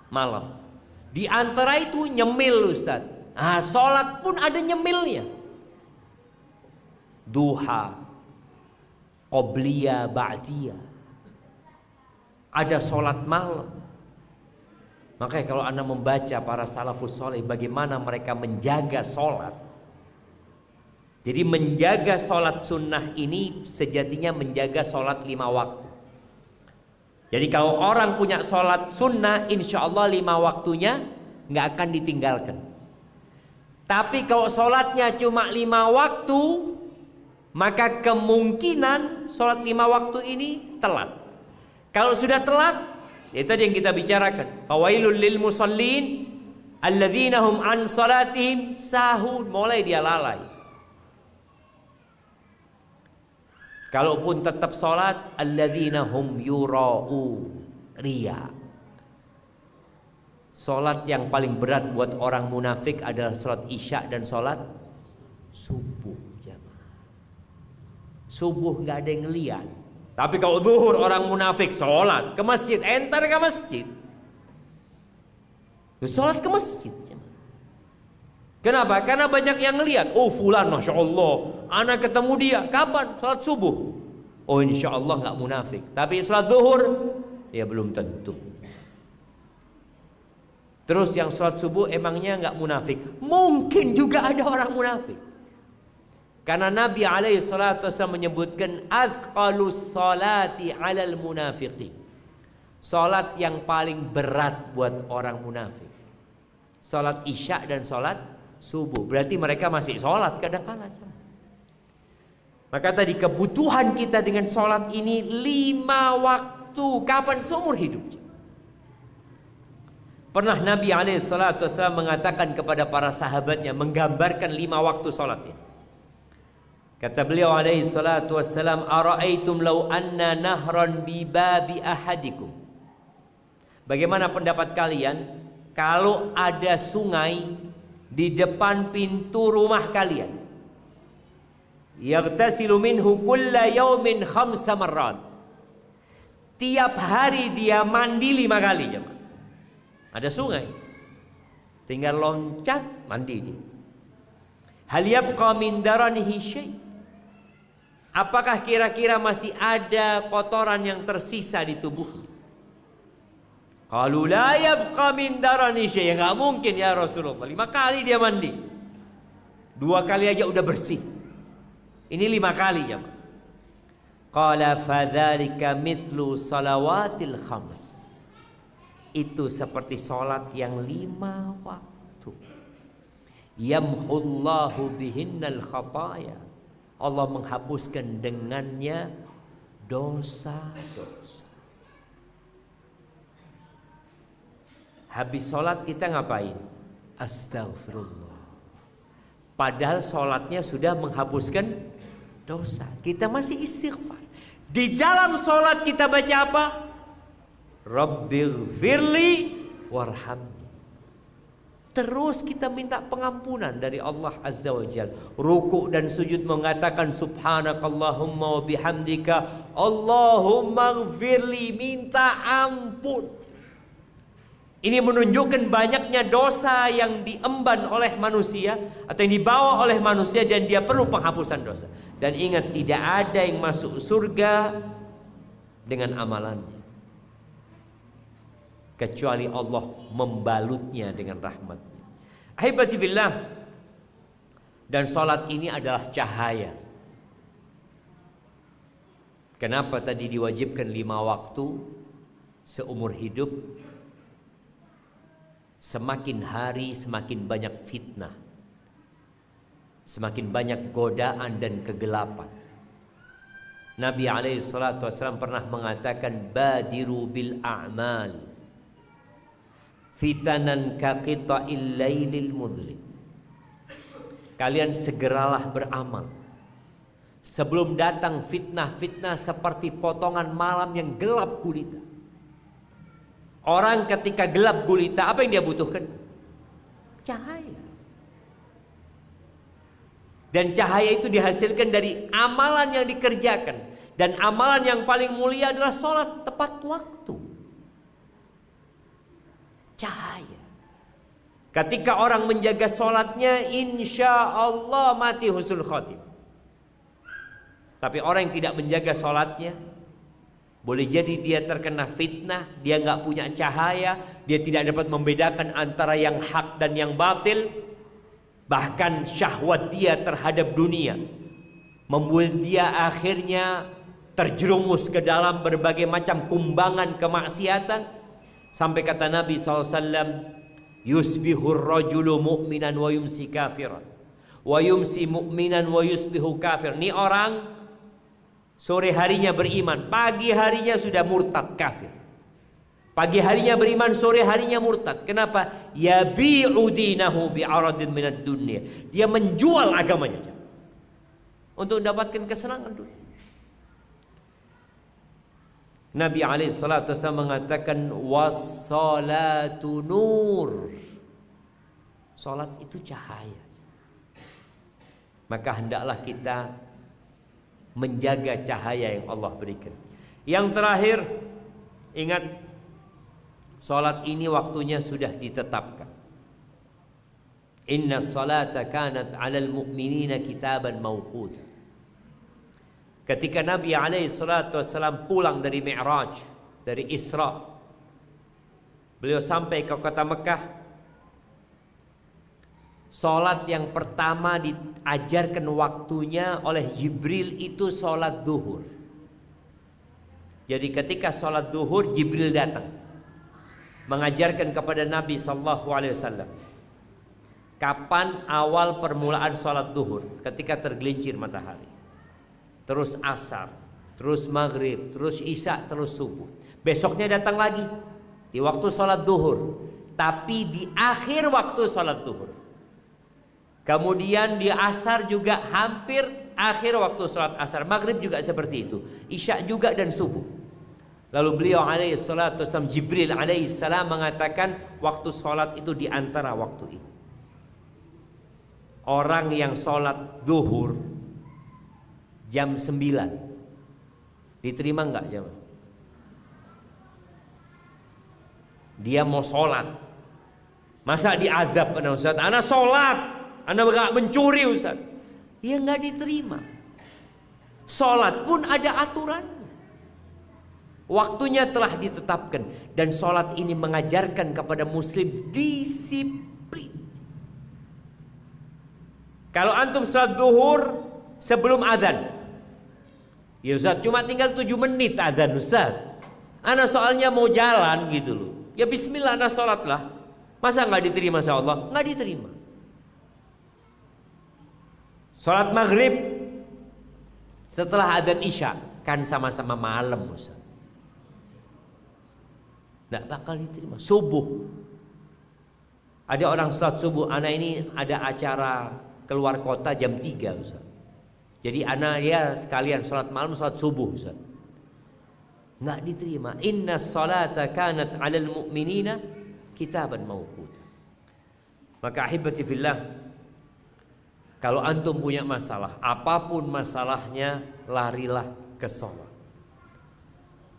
malam. Di antara itu nyemil Ustaz. Nah, sholat pun ada nyemilnya. Duha, qobliyah, ba'diyah. Ada sholat malam. Makanya kalau Anda membaca para salafus soleh bagaimana mereka menjaga sholat. Jadi menjaga sholat sunnah ini sejatinya menjaga sholat 5 waktu. Jadi kalau orang punya sholat sunnah, insya Allah 5 waktunya nggak akan ditinggalkan. Tapi kalau sholatnya cuma 5 waktu, maka kemungkinan sholat 5 waktu ini telat. Kalau sudah telat, itu yang kita bicarakan. Fawailul lil musallin alladzina hum an salatihim sahun. Mulai dia lalai. Kalaupun tetap sholat, alladzina hum yura'u, riya. Sholat yang paling berat buat orang munafik adalah sholat isya dan sholat subuh. Subuh nggak ada yang ngeliat. Tapi kalau zuhur orang munafik sholat ke masjid, entar ke masjid. Sholat ke masjid. Kenapa? Karena banyak yang ngeliat. Oh fulan, masya Allah, anak ketemu dia. Kapan? Sholat subuh. Oh insya Allah nggak munafik. Tapi sholat zuhur, ya belum tentu. Terus yang sholat subuh emangnya nggak munafik? Mungkin juga ada orang munafik. Karena Nabi alaihi salatu wasallam menyebutkan athqalus salati alal munafiqin. Salat yang paling berat buat orang munafik. Salat isya dan salat subuh. Berarti mereka masih salat kadang-kadang. Maka tadi kebutuhan kita dengan salat ini 5 waktu. Kapan? Seumur hidup. Pernah Nabi alaihi salatu wasallam mengatakan kepada para sahabatnya, menggambarkan 5 waktu salat ini. Kata beliau alaihi salatu wassalam, ara'aitum law anna nahran bi babi ahadikum. Bagaimana pendapat kalian kalau ada sungai di depan pintu rumah kalian? Yaghtasilu minhu kulla yawmin 5 marrat. Tiap hari dia mandi 5 kali, jemaah. Ada sungai. Tinggal loncat mandi dia. Hal yabqa min daranihi syai'. Apakah kira-kira masih ada kotoran yang tersisa di tubuhnya? Qalu la yabqa min darani syai'. Enggak mungkin ya Rasulullah. 5 kali dia mandi. 2 kali aja udah bersih. Ini 5 kali ya. Qala fadzalika mithlu salawatil khams. Itu seperti salat yang 5 waktu. Yamhullahu bihinnal khataya. Allah menghapuskan dengannya dosa-dosa. Habis sholat kita ngapain? Astaghfirullah. Padahal sholatnya sudah menghapuskan dosa. Kita masih istighfar. Di dalam sholat kita baca apa? Rabbighfirli warhamni. Terus kita minta pengampunan dari Allah Azza wa Jalla. Ruku dan sujud mengatakan subhanakallahumma wa bihamdika Allahumma gfirli, minta ampun. Ini menunjukkan banyaknya dosa yang diemban oleh manusia atau yang dibawa oleh manusia dan dia perlu penghapusan dosa. Dan ingat, tidak ada yang masuk surga dengan amalannya kecuali Allah membalutnya dengan rahmat. Ahibati fillah, dan salat ini adalah cahaya. Kenapa tadi diwajibkan 5 waktu seumur hidup? semakin hari semakin banyak fitnah, semakin banyak godaan dan kegelapan. Nabi SAW pernah mengatakan, badiru bil a'mal fitanan kaqita'il lailil mudlim. Kalian segeralah beramal sebelum datang fitnah-fitnah seperti potongan malam yang gelap gulita. Orang ketika gelap gulita, apa yang dia butuhkan? Cahaya. Dan cahaya itu dihasilkan dari amalan yang dikerjakan. Dan amalan yang paling mulia adalah sholat tepat waktu. Cahaya. Ketika orang menjaga sholatnya, insya Allah mati husnul khotimah. Tapi orang yang tidak menjaga sholatnya, boleh jadi dia terkena fitnah, dia nggak punya cahaya, dia tidak dapat membedakan antara yang hak dan yang batil. Bahkan syahwat dia terhadap dunia membuat dia akhirnya terjerumus ke dalam berbagai macam kumbangan kemaksiatan. Sampai kata Nabi SAW, yusbihur rajulu mu'minan wa yumsi kafiran, wa yumsi mu'minan wa yusbihu kafir. Ini orang sore harinya beriman, pagi harinya sudah murtad kafir. Pagi harinya beriman, sore harinya murtad. Kenapa? Yabi'u dinahu bi'aradin minad dunya. Dia menjual agamanya untuk mendapatkan kesenangan dunia. Nabi SAW mengatakan, wassalatu nur. Salat itu cahaya. Maka hendaklah kita menjaga cahaya yang Allah berikan. Yang terakhir, ingat, salat ini waktunya sudah ditetapkan. Inna salata kanat 'alal mu'minina kitaban mawquta. Ketika Nabi SAW pulang dari Mi'raj, dari Isra, beliau sampai ke kota Mekah. Salat yang pertama diajarkan waktunya oleh Jibril itu salat zuhur. Jadi ketika salat zuhur, Jibril datang mengajarkan kepada Nabi SAW kapan awal permulaan salat zuhur, ketika tergelincir matahari, terus asar, terus maghrib, terus isya, terus subuh. Besoknya datang lagi di waktu salat zuhur, tapi di akhir waktu salat zuhur. Kemudian di asar juga hampir akhir waktu salat asar. Maghrib juga seperti itu, isya juga, dan subuh. Lalu beliau alaihissalam, Jibril alaihissalam mengatakan waktu sholat itu di antara waktu ini. Orang yang sholat zuhur jam 9 diterima enggak jamaah? Dia mau sholat, masa diazab? Ustaz, anak sholat, anak enggak mencuri Ustaz. Dia enggak diterima. Sholat pun ada aturan. Waktunya telah ditetapkan. Dan sholat ini mengajarkan kepada muslim disiplin. Kalau antum sholat zuhur sebelum azan, ya Ustaz, cuma tinggal 7 menit azan Ustaz, ana soalnya mau jalan gitu loh. Ya bismillah, ana sholat lah. Masa nggak diterima sama Allah? Nggak diterima. Sholat maghrib setelah azan isya, kan sama-sama malam Ustaz, nggak bakal diterima. Subuh, ada orang sholat subuh, anak ini ada acara keluar kota jam 3 Ustaz, jadi anak ya sekalian sholat malam, sholat subuh Ustaz, nggak diterima. Inna salata kanat 'alal mu'minina kitaban mawquta. Maka ahibati fillah, kalau antum punya masalah, apapun masalahnya, larilah ke sholat.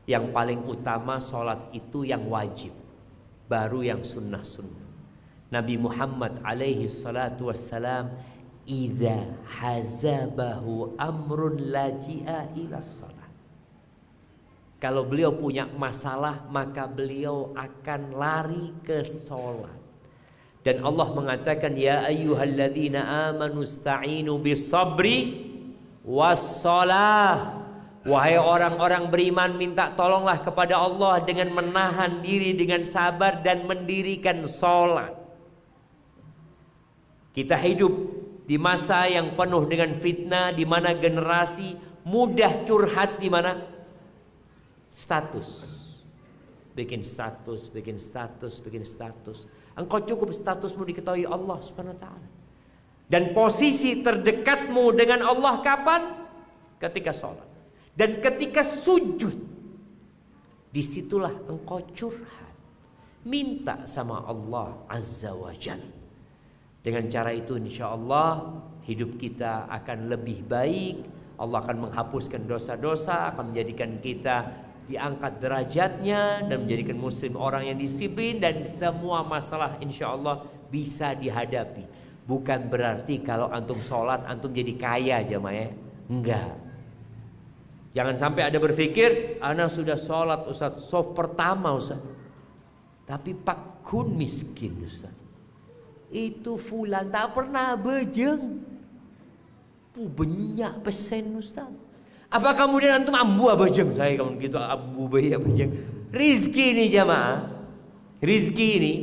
Yang paling utama sholat itu yang wajib, baru yang sunnah-sunnah. Nabi Muhammad alaihi salatu wassalam, idza hazabahu amrun laji'a ila shalah. Kalau beliau punya masalah, maka beliau akan lari ke sholat. Dan Allah mengatakan, ya ayyuhalladzina amanu ista'inu bis sabri was shalah Wahai orang-orang beriman, minta tolonglah kepada Allah dengan menahan diri dengan sabar dan mendirikan sholat. Kita hidup di masa yang penuh dengan fitnah, di mana generasi mudah curhat, di mana status, bikin status, bikin status, bikin status. Engkau cukup statusmu diketahui Allah Subhanahu wa taala. Dan posisi terdekatmu dengan Allah kapan? Ketika sholat. Dan ketika sujud, disitulah engkau curhat, minta sama Allah Azza wa Jalla. Dengan cara itu insya Allah hidup kita akan lebih baik. Allah akan menghapuskan dosa-dosa, akan menjadikan kita diangkat derajatnya dan menjadikan muslim orang yang disiplin, dan semua masalah insya Allah bisa dihadapi. Bukan berarti kalau antum sholat antum jadi kaya jamaah, enggak. Jangan sampai ada berpikir, ana sudah sholat Ustaz, soft pertama Ustaz, tapi pakun miskin Ustaz. Itu fulan tak pernah bejeng, banyak pesen Ustaz. Apa kemudian antum ambu bejeng? Saya kamu gitu ambu bejeng. Rizki ini jamaah, rizki ini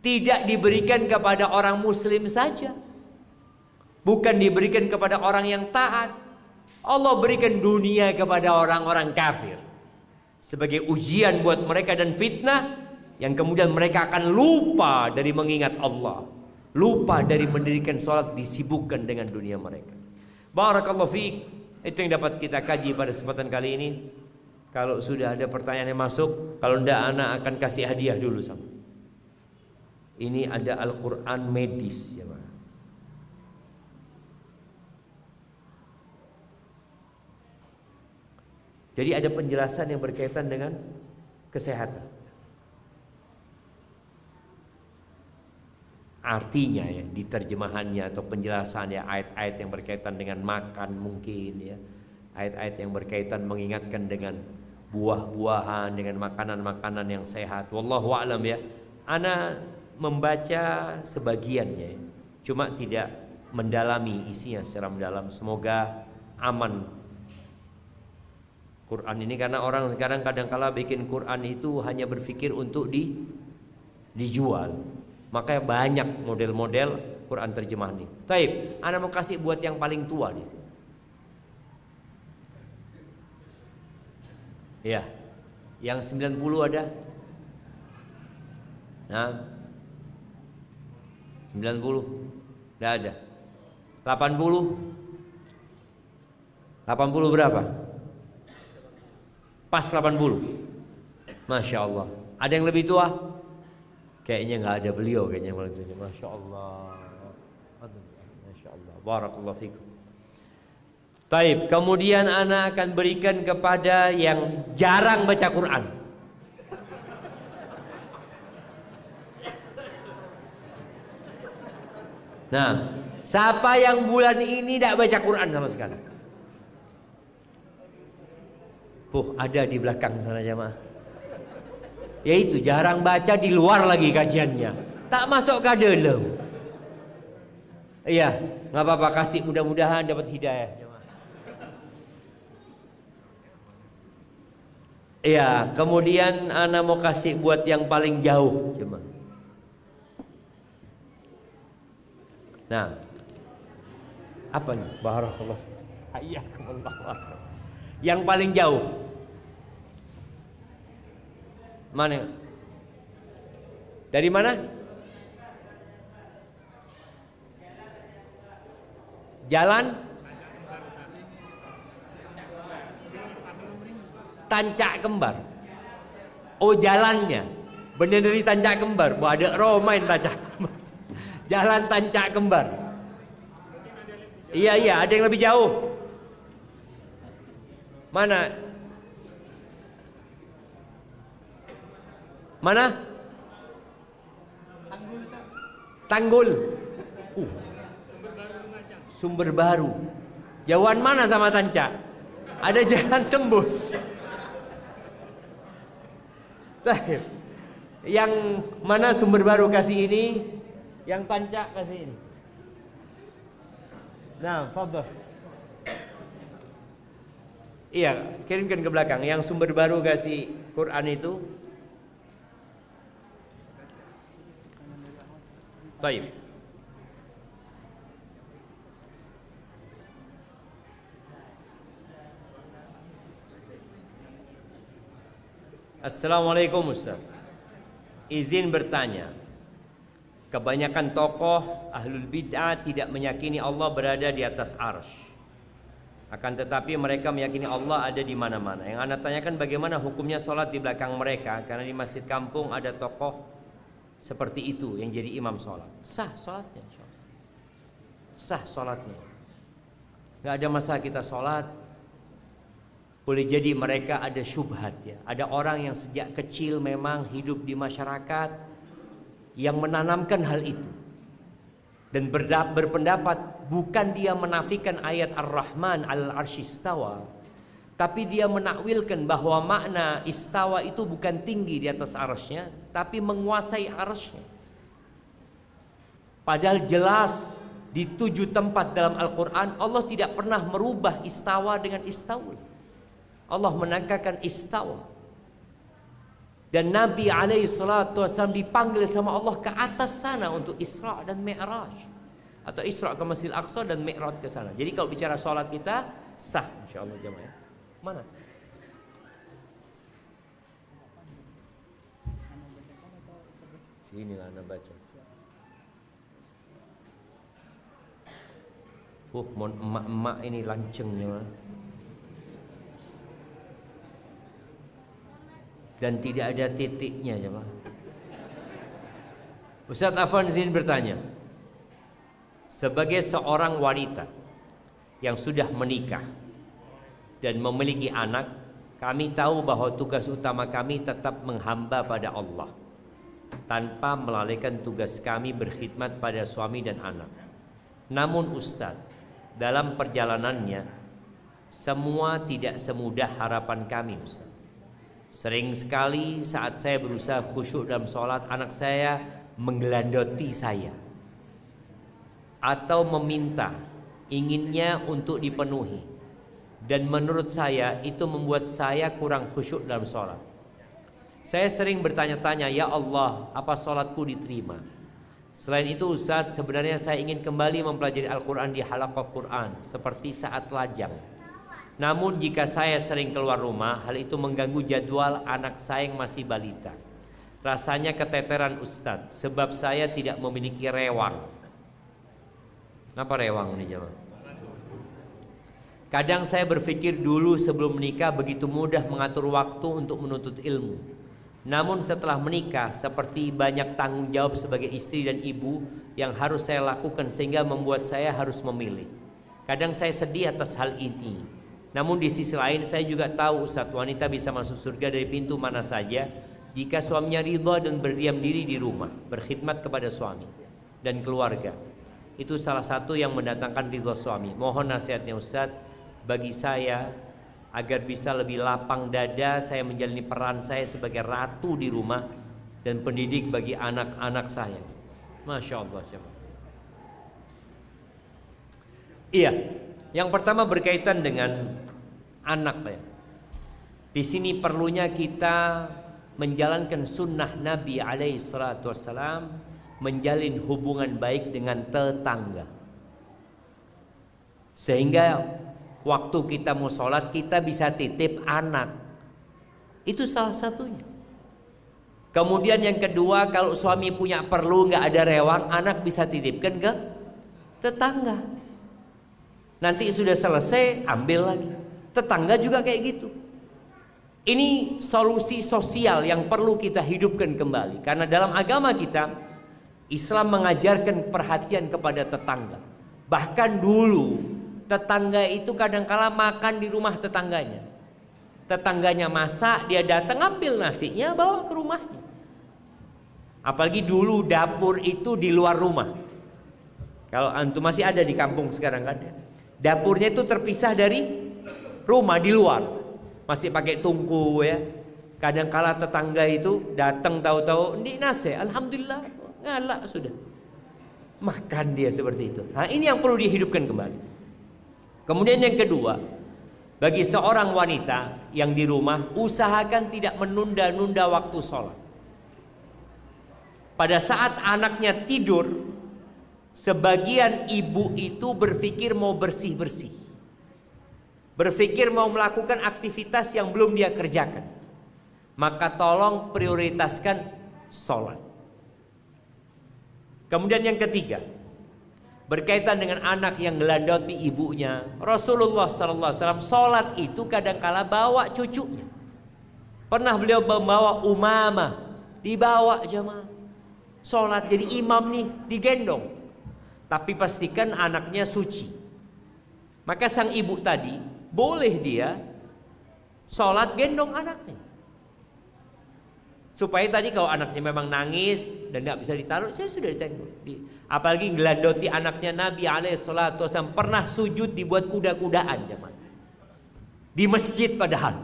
tidak diberikan kepada orang muslim saja, bukan diberikan kepada orang yang taat. Allah berikan dunia kepada orang-orang kafir sebagai ujian buat mereka dan fitnah, yang kemudian mereka akan lupa dari mengingat Allah, lupa dari mendirikan sholat, disibukkan dengan dunia mereka. Barakallahu fiik. Itu yang dapat kita kaji pada kesempatan kali ini. Kalau sudah ada pertanyaan yang masuk, kalau tidak anak akan kasih hadiah dulu sama. Ini ada Al-Quran medis ya Pak. Jadi ada penjelasan yang berkaitan dengan kesehatan. Artinya ya, di terjemahannya atau penjelasannya, ayat-ayat yang berkaitan dengan makan mungkin ya, ayat-ayat yang berkaitan mengingatkan dengan buah-buahan, dengan makanan-makanan yang sehat. Wallahu a'lam ya. Ana membaca sebagiannya ya, cuma tidak mendalami isinya secara mendalam. Semoga aman Quran ini, karena orang sekarang kadang-kala bikin Quran itu hanya berpikir untuk dijual. Makanya banyak model-model Quran terjemahan ini. Taib, ana mau kasih buat yang paling tua di sini. Ya. Yang 90 ada? Nah. 90. Enggak ada. 80. 80 berapa? Pas 80. Masya Allah. Ada yang lebih tua? Kayaknya nggak ada beliau kayaknya yang paling tua. Masya Allah. Masya Allah. Barakallahu fikum. Taib. Kemudian ana akan berikan kepada yang jarang baca Quran. Nah, siapa yang bulan ini tidak baca Quran sama sekali? Ada di belakang sana jamaah. Yaitu jarang baca, di luar lagi kajiannya, tak masuk ke dalam. Iya, nggak apa-apa, kasih, mudah-mudahan dapat hidayah jamaah. Iya, kemudian ana mau kasih buat yang paling jauh jemaah. Nah, apa nih? Barakallah. Hayyakumullah. Yang paling jauh mana? Dari mana? Jalan Tancak Kembar. Oh, jalannya bener dari Tancak Kembar. Wah, ada Romain Tancak Kembar. Jalan Tancak Kembar. Iya, ada yang lebih jauh. Mana? Mana? Tanggul. Sumber Baru. Jauhan mana sama Tancak? Ada jalan tembus. Yang mana Sumber Baru kasih ini, yang Tancak kasih ini. Nah, fadhil. Iya, kirimkan ke belakang. Yang sumber baru kasih Quran itu. Baik. Assalamualaikum Ustaz. Izin bertanya. Kebanyakan tokoh ahlul bid'ah tidak meyakini Allah berada di atas arsy. Akan tetapi mereka meyakini Allah ada di mana-mana. Yang Anda tanyakan bagaimana hukumnya sholat di belakang mereka, karena di masjid kampung ada tokoh seperti itu yang jadi imam sholat. Sah sholatnya, sah sholatnya. Gak ada masalah kita sholat. Boleh jadi mereka ada syubhat ya. Ada orang yang sejak kecil memang hidup di masyarakat yang menanamkan hal itu. Dan berpendapat bukan dia menafikan ayat Ar-Rahman al-Arsy istawa, tapi dia menakwilkan bahwa makna istawa itu bukan tinggi di atas arsy-nya, tapi menguasai arsy-nya. Padahal jelas di 7 tempat dalam Al-Quran Allah tidak pernah merubah istawa dengan istaul. Allah menangkakan istawa. Dan Nabi SAW dipanggil sama Allah ke atas sana untuk Isra dan Mi'raj, atau Isra ke Masjidil Aqsa dan Mi'raj ke sana. Jadi kalau bicara sholat kita sah insyaallah jemaah. Mana? Sini lah Anda baca. Mohon emak-emak ini lancengnya. Dan tidak ada titiknya jemaah. Ustaz Afwan izin bertanya. Sebagai seorang wanita yang sudah menikah dan memiliki anak, kami tahu bahwa tugas utama kami tetap menghamba pada Allah tanpa melalaikan tugas kami berkhidmat pada suami dan anak. Namun Ustaz, dalam perjalanannya semua tidak semudah harapan kami Ustaz. Sering sekali saat saya berusaha khusyuk dalam sholat, anak saya menggelandoti saya atau meminta inginnya untuk dipenuhi, dan menurut saya itu membuat saya kurang khusyuk dalam sholat. Saya sering bertanya-tanya, ya Allah, apa sholatku diterima? Selain itu Ustaz, sebenarnya saya ingin kembali mempelajari Al-Quran di halaqah Quran seperti saat lajang. Namun jika saya sering keluar rumah, hal itu mengganggu jadwal anak saya yang masih balita. Rasanya keteteran Ustadz, sebab saya tidak memiliki rewang. Kenapa rewang ini jemaah? Kadang saya berpikir dulu sebelum menikah begitu mudah mengatur waktu untuk menuntut ilmu. Namun setelah menikah, seperti banyak tanggung jawab sebagai istri dan ibu yang harus saya lakukan sehingga membuat saya harus memilih. Kadang saya sedih atas hal ini. Namun di sisi lain saya juga tahu Ustaz, wanita bisa masuk surga dari pintu mana saja jika suaminya ridha dan berdiam diri di rumah, berkhidmat kepada suami dan keluarga. Itu salah satu yang mendatangkan ridha suami. Mohon nasihatnya Ustaz bagi saya agar bisa lebih lapang dada saya menjalani peran saya sebagai ratu di rumah dan pendidik bagi anak-anak saya. Masya Allah. Iya. Yang pertama berkaitan dengan anak ya. Di sini perlunya kita menjalankan sunnah Nabi alaihi salatu wassalam, menjalin hubungan baik dengan tetangga. Sehingga waktu kita mau sholat kita bisa titip anak. Itu salah satunya. Kemudian yang kedua, kalau suami punya perlu nggak ada rewang, anak bisa titipkan ke tetangga. Nanti sudah selesai ambil lagi. Tetangga juga kayak gitu. Ini solusi sosial yang perlu kita hidupkan kembali. Karena dalam agama kita, Islam mengajarkan perhatian kepada tetangga. Bahkan dulu tetangga itu kadangkala makan di rumah tetangganya. Tetangganya masak, dia datang ambil nasinya bawa ke rumahnya. Apalagi dulu dapur itu di luar rumah. Kalau antum masih ada di kampung sekarang kan ya. Dapurnya itu terpisah dari rumah di luar, masih pakai tungku ya. Kadangkala tetangga itu datang tahu-tahu ini nasi, alhamdulillah ngalak sudah makan dia seperti itu. Nah ini yang perlu dihidupkan kembali. Kemudian yang kedua, Bagi seorang wanita yang di rumah, usahakan tidak menunda-nunda waktu sholat. Pada saat anaknya tidur, sebagian ibu itu berpikir mau bersih-bersih, berpikir mau melakukan aktivitas yang belum dia kerjakan. Maka tolong prioritaskan sholat. Kemudian yang ketiga, berkaitan dengan anak yang gelandoti ibunya, Rasulullah SAW sholat itu kadangkala bawa cucunya. Pernah beliau membawa Umamah, dibawa jemaah sholat, jadi imam nih, digendong. Tapi pastikan anaknya suci. Maka sang ibu tadi boleh dia sholat gendong anaknya, supaya tadi kalau anaknya memang nangis dan nggak bisa ditaruh, saya sudah ditengok. Apalagi gelandoti anaknya Nabi SAW pernah sujud dibuat kuda-kudaan jemaah di masjid padahal.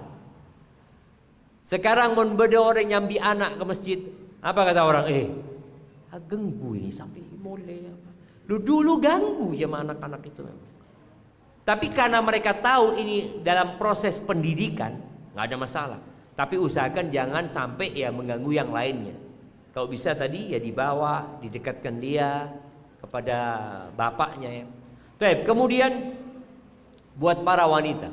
Sekarang membeda orang nyambi anak ke masjid, apa kata orang? Ganggu ini sampai boleh. Dulu ganggu jemaah anak-anak itu memang. Tapi karena mereka tahu ini dalam proses pendidikan, nggak ada masalah. Tapi usahakan jangan sampai ya mengganggu yang lainnya. Kalau bisa tadi ya dibawa, didekatkan dia kepada bapaknya ya. Baik, kemudian buat para wanita,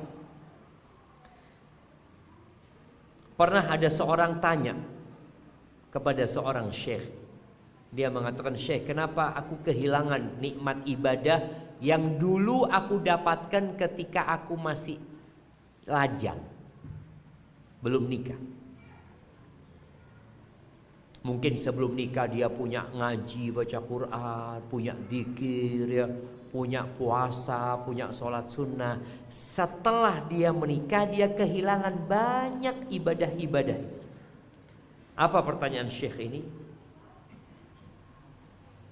pernah ada seorang tanya kepada seorang syekh. Dia mengatakan, "Syekh, kenapa aku kehilangan nikmat ibadah yang dulu aku dapatkan ketika aku masih lajang, belum nikah?" Mungkin sebelum nikah dia punya ngaji, baca Quran, punya zikir ya, punya puasa, punya sholat sunnah. Setelah dia menikah, dia kehilangan banyak ibadah-ibadah itu. Apa pertanyaan syekh ini?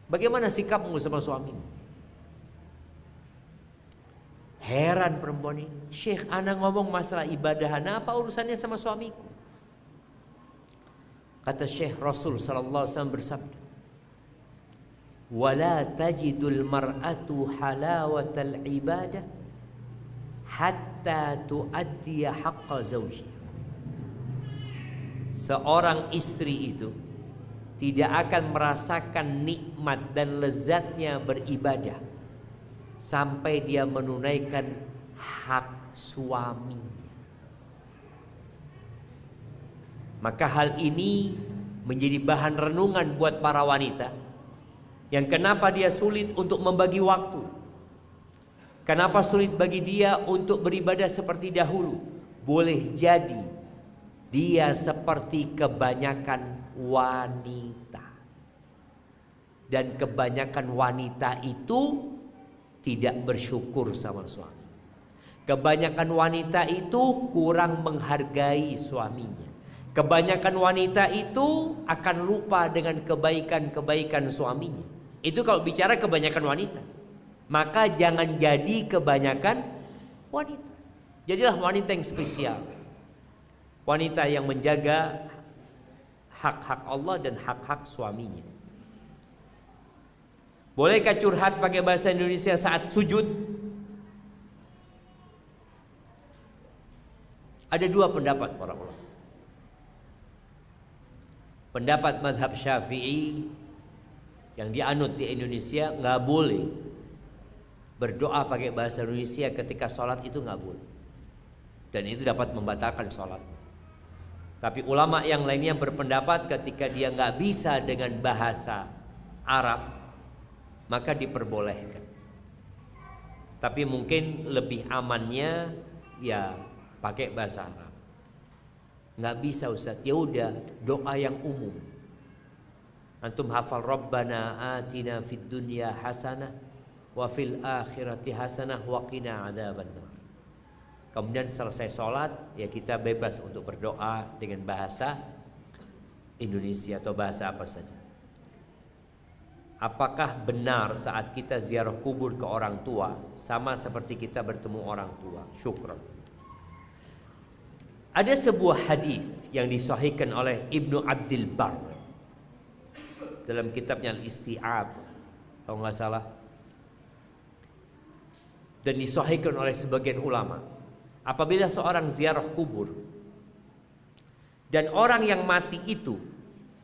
Bagaimana sikapmu sama suamimu? Heran perempuan ini. "Syekh, ana ngomong masalah ibadah, apa urusannya sama suamiku?" Kata Syekh, Rasul sallallahu alaihi wasallam bersabda, "Wala tajidul mar'atu halawatal ibadah hatta tuaddiya haqqa zawji." Seorang istri itu tidak akan merasakan nikmat dan lezatnya beribadah sampai dia menunaikan hak suaminya. Maka hal ini menjadi bahan renungan buat para wanita yang kenapa dia sulit untuk membagi waktu, kenapa sulit bagi dia untuk beribadah seperti dahulu. Boleh jadi dia seperti kebanyakan wanita, dan kebanyakan wanita itu tidak bersyukur sama suami. Kebanyakan wanita itu kurang menghargai suaminya. Kebanyakan wanita itu akan lupa dengan kebaikan-kebaikan suaminya. Itu kalau bicara kebanyakan wanita. Maka jangan jadi kebanyakan wanita. Jadilah wanita yang spesial. Wanita yang menjaga hak-hak Allah dan hak-hak suaminya. Bolehkah curhat pakai bahasa Indonesia saat sujud? Ada dua pendapat para ulama. Pendapat mazhab Syafi'i yang dianut di Indonesia, nggak boleh berdoa pakai bahasa Indonesia ketika sholat, itu nggak boleh, dan itu dapat membatalkan sholat. Tapi ulama yang lainnya berpendapat ketika dia nggak bisa dengan bahasa Arab, maka diperbolehkan. Tapi mungkin lebih amannya ya pakai bahasa Arab. Nggak bisa Ustaz, ya udah doa yang umum. Antum hafal Rabbana atina fid dunya hasanah wa fil akhirati hasanah wa qina adzabannar. Kemudian selesai sholat ya kita bebas untuk berdoa dengan bahasa Indonesia atau bahasa apa saja. Apakah benar saat kita ziarah kubur ke orang tua sama seperti kita bertemu orang tua? Syukran. Ada sebuah hadis yang disahihkan oleh Ibnu Abdul Barr dalam kitabnya Al-Isti'ab, kalau nggak salah, dan disahihkan oleh sebagian ulama. Apabila seorang ziarah kubur dan orang yang mati itu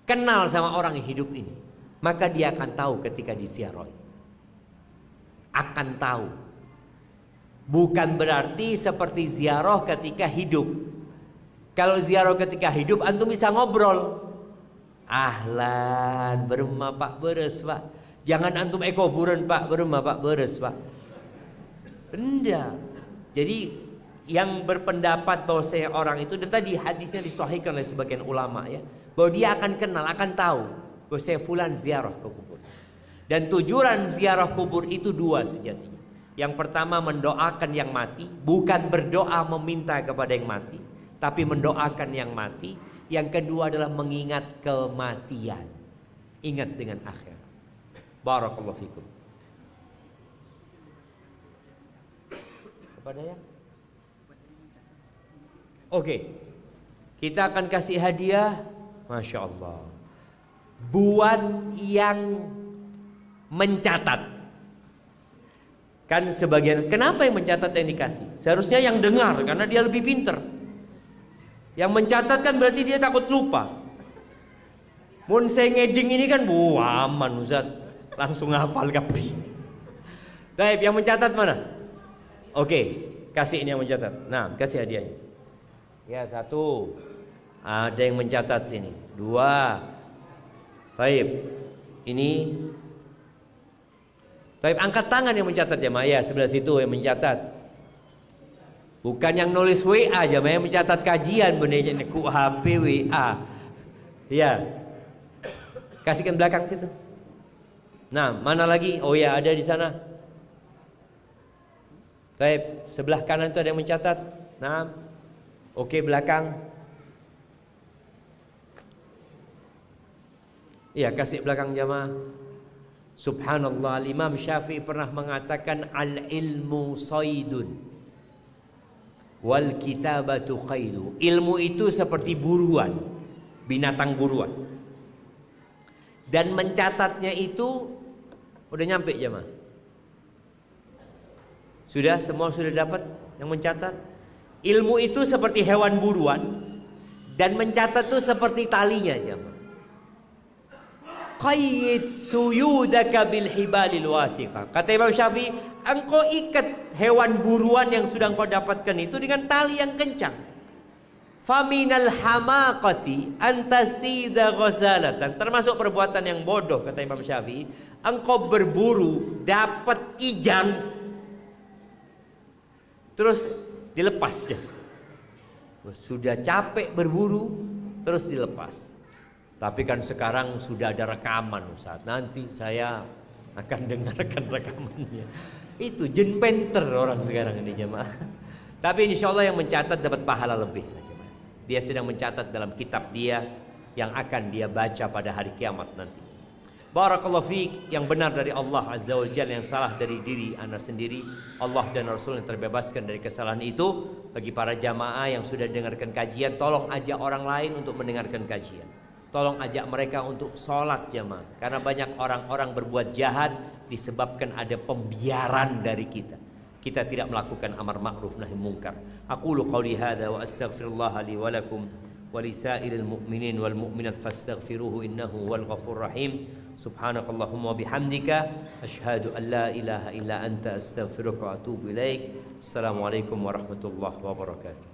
kenal sama orang yang hidup ini, maka dia akan tahu ketika diziarahi. Akan tahu. Bukan berarti seperti ziarah ketika hidup. Kalau ziarah ketika hidup antum bisa ngobrol. Ahlan, berumah Pak beres Pak. Jangan antum kuburan Pak, berumah Pak beres Pak. Enggak. Jadi yang berpendapat bahwa saya orang itu, dan tadi hadisnya disahihkan oleh sebagian ulama ya, bahwa dia akan kenal, akan tahu bahwa saya fulan ziarah ke kubur. Dan tujuan ziarah kubur itu dua sejatinya. Yang pertama mendoakan yang mati, bukan berdoa meminta kepada yang mati, tapi mendoakan yang mati. Yang kedua adalah mengingat kematian, ingat dengan akhir. Barakallahu fikum. Kepada yang Oke, kita akan kasih hadiah, Masya Allah, buat yang mencatat. Kan sebagian, kenapa yang mencatat yang dikasih? Seharusnya yang dengar, karena dia lebih pinter. Yang mencatat kan berarti dia takut lupa. Mun saya ngeding ini kan, aman Ustaz, langsung hafal kapi. Baik, yang mencatat mana? Oke, kasih ini yang mencatat. Nah, kasih hadiahnya. Ya, satu. Ada yang mencatat sini. Dua. Baik. Ini. Baik, angkat tangan yang mencatat ya, Maya. Sebelah situ yang mencatat. Bukan yang nulis WA aja, yang mencatat kajian benernya ku HP WA. Ya. Kasihkan belakang situ. Nah, mana lagi? Oh ya, ada di sana. Baik, sebelah kanan itu ada yang mencatat. Nah. Oke, belakang. Iya, kasih belakang jamaah. Subhanallah, Imam Syafi'i pernah mengatakan al-ilmu saydun wal kitabatu qaidu. Ilmu itu seperti buruan, binatang buruan. Dan mencatatnya itu udah nyampe jamaah. Sudah, semua sudah dapat yang mencatat? Ilmu itu seperti hewan buruan, dan mencatat itu seperti talinya jemaah. Qayyid suyudaka bil hibalil wathiqah. Kata Imam Syafi'i, engkau ikat hewan buruan yang sudah engkau dapatkan itu dengan tali yang kencang. Faminal hamaqati antasida ghazalatan. Termasuk perbuatan yang bodoh, kata Imam Syafi'i, engkau berburu dapat kijang terus dilepas ya. Sudah capek berburu terus dilepas. Tapi kan sekarang sudah ada rekaman Ustaz. Nanti saya akan dengarkan rekamannya. Itu jin penter orang sekarang ini jemaah. Tapi insya Allah yang mencatat dapat pahala lebih jemaah. Dia sedang mencatat dalam kitab dia yang akan dia baca pada hari kiamat nanti. Barakallahu fiik, yang benar dari Allah Azza wa Jalla, yang salah dari diri anda sendiri. Allah dan Rasul yang terbebaskan dari kesalahan itu. Bagi para jamaah yang sudah dengarkan kajian, tolong ajak orang lain untuk mendengarkan kajian. Tolong ajak mereka untuk sholat jamaah. Karena banyak orang-orang berbuat jahat disebabkan ada pembiaran dari kita. Kita tidak melakukan amar ma'ruf nahi munkar. Aqulu qawli hadza wa astaghfirullah li wa lakum wa lisairil mu'minin wal mu'minat fastaghfiruhu innahu wal ghafurur rahim. Subhanakallahumma bihamdika asyhadu an la ilaha illa anta astaghfiruka wa atubu ilaik. Assalamualaikum warahmatullahi wabarakatuh.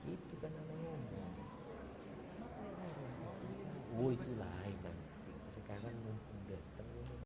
Itu kan namanya. Oh, itu lain.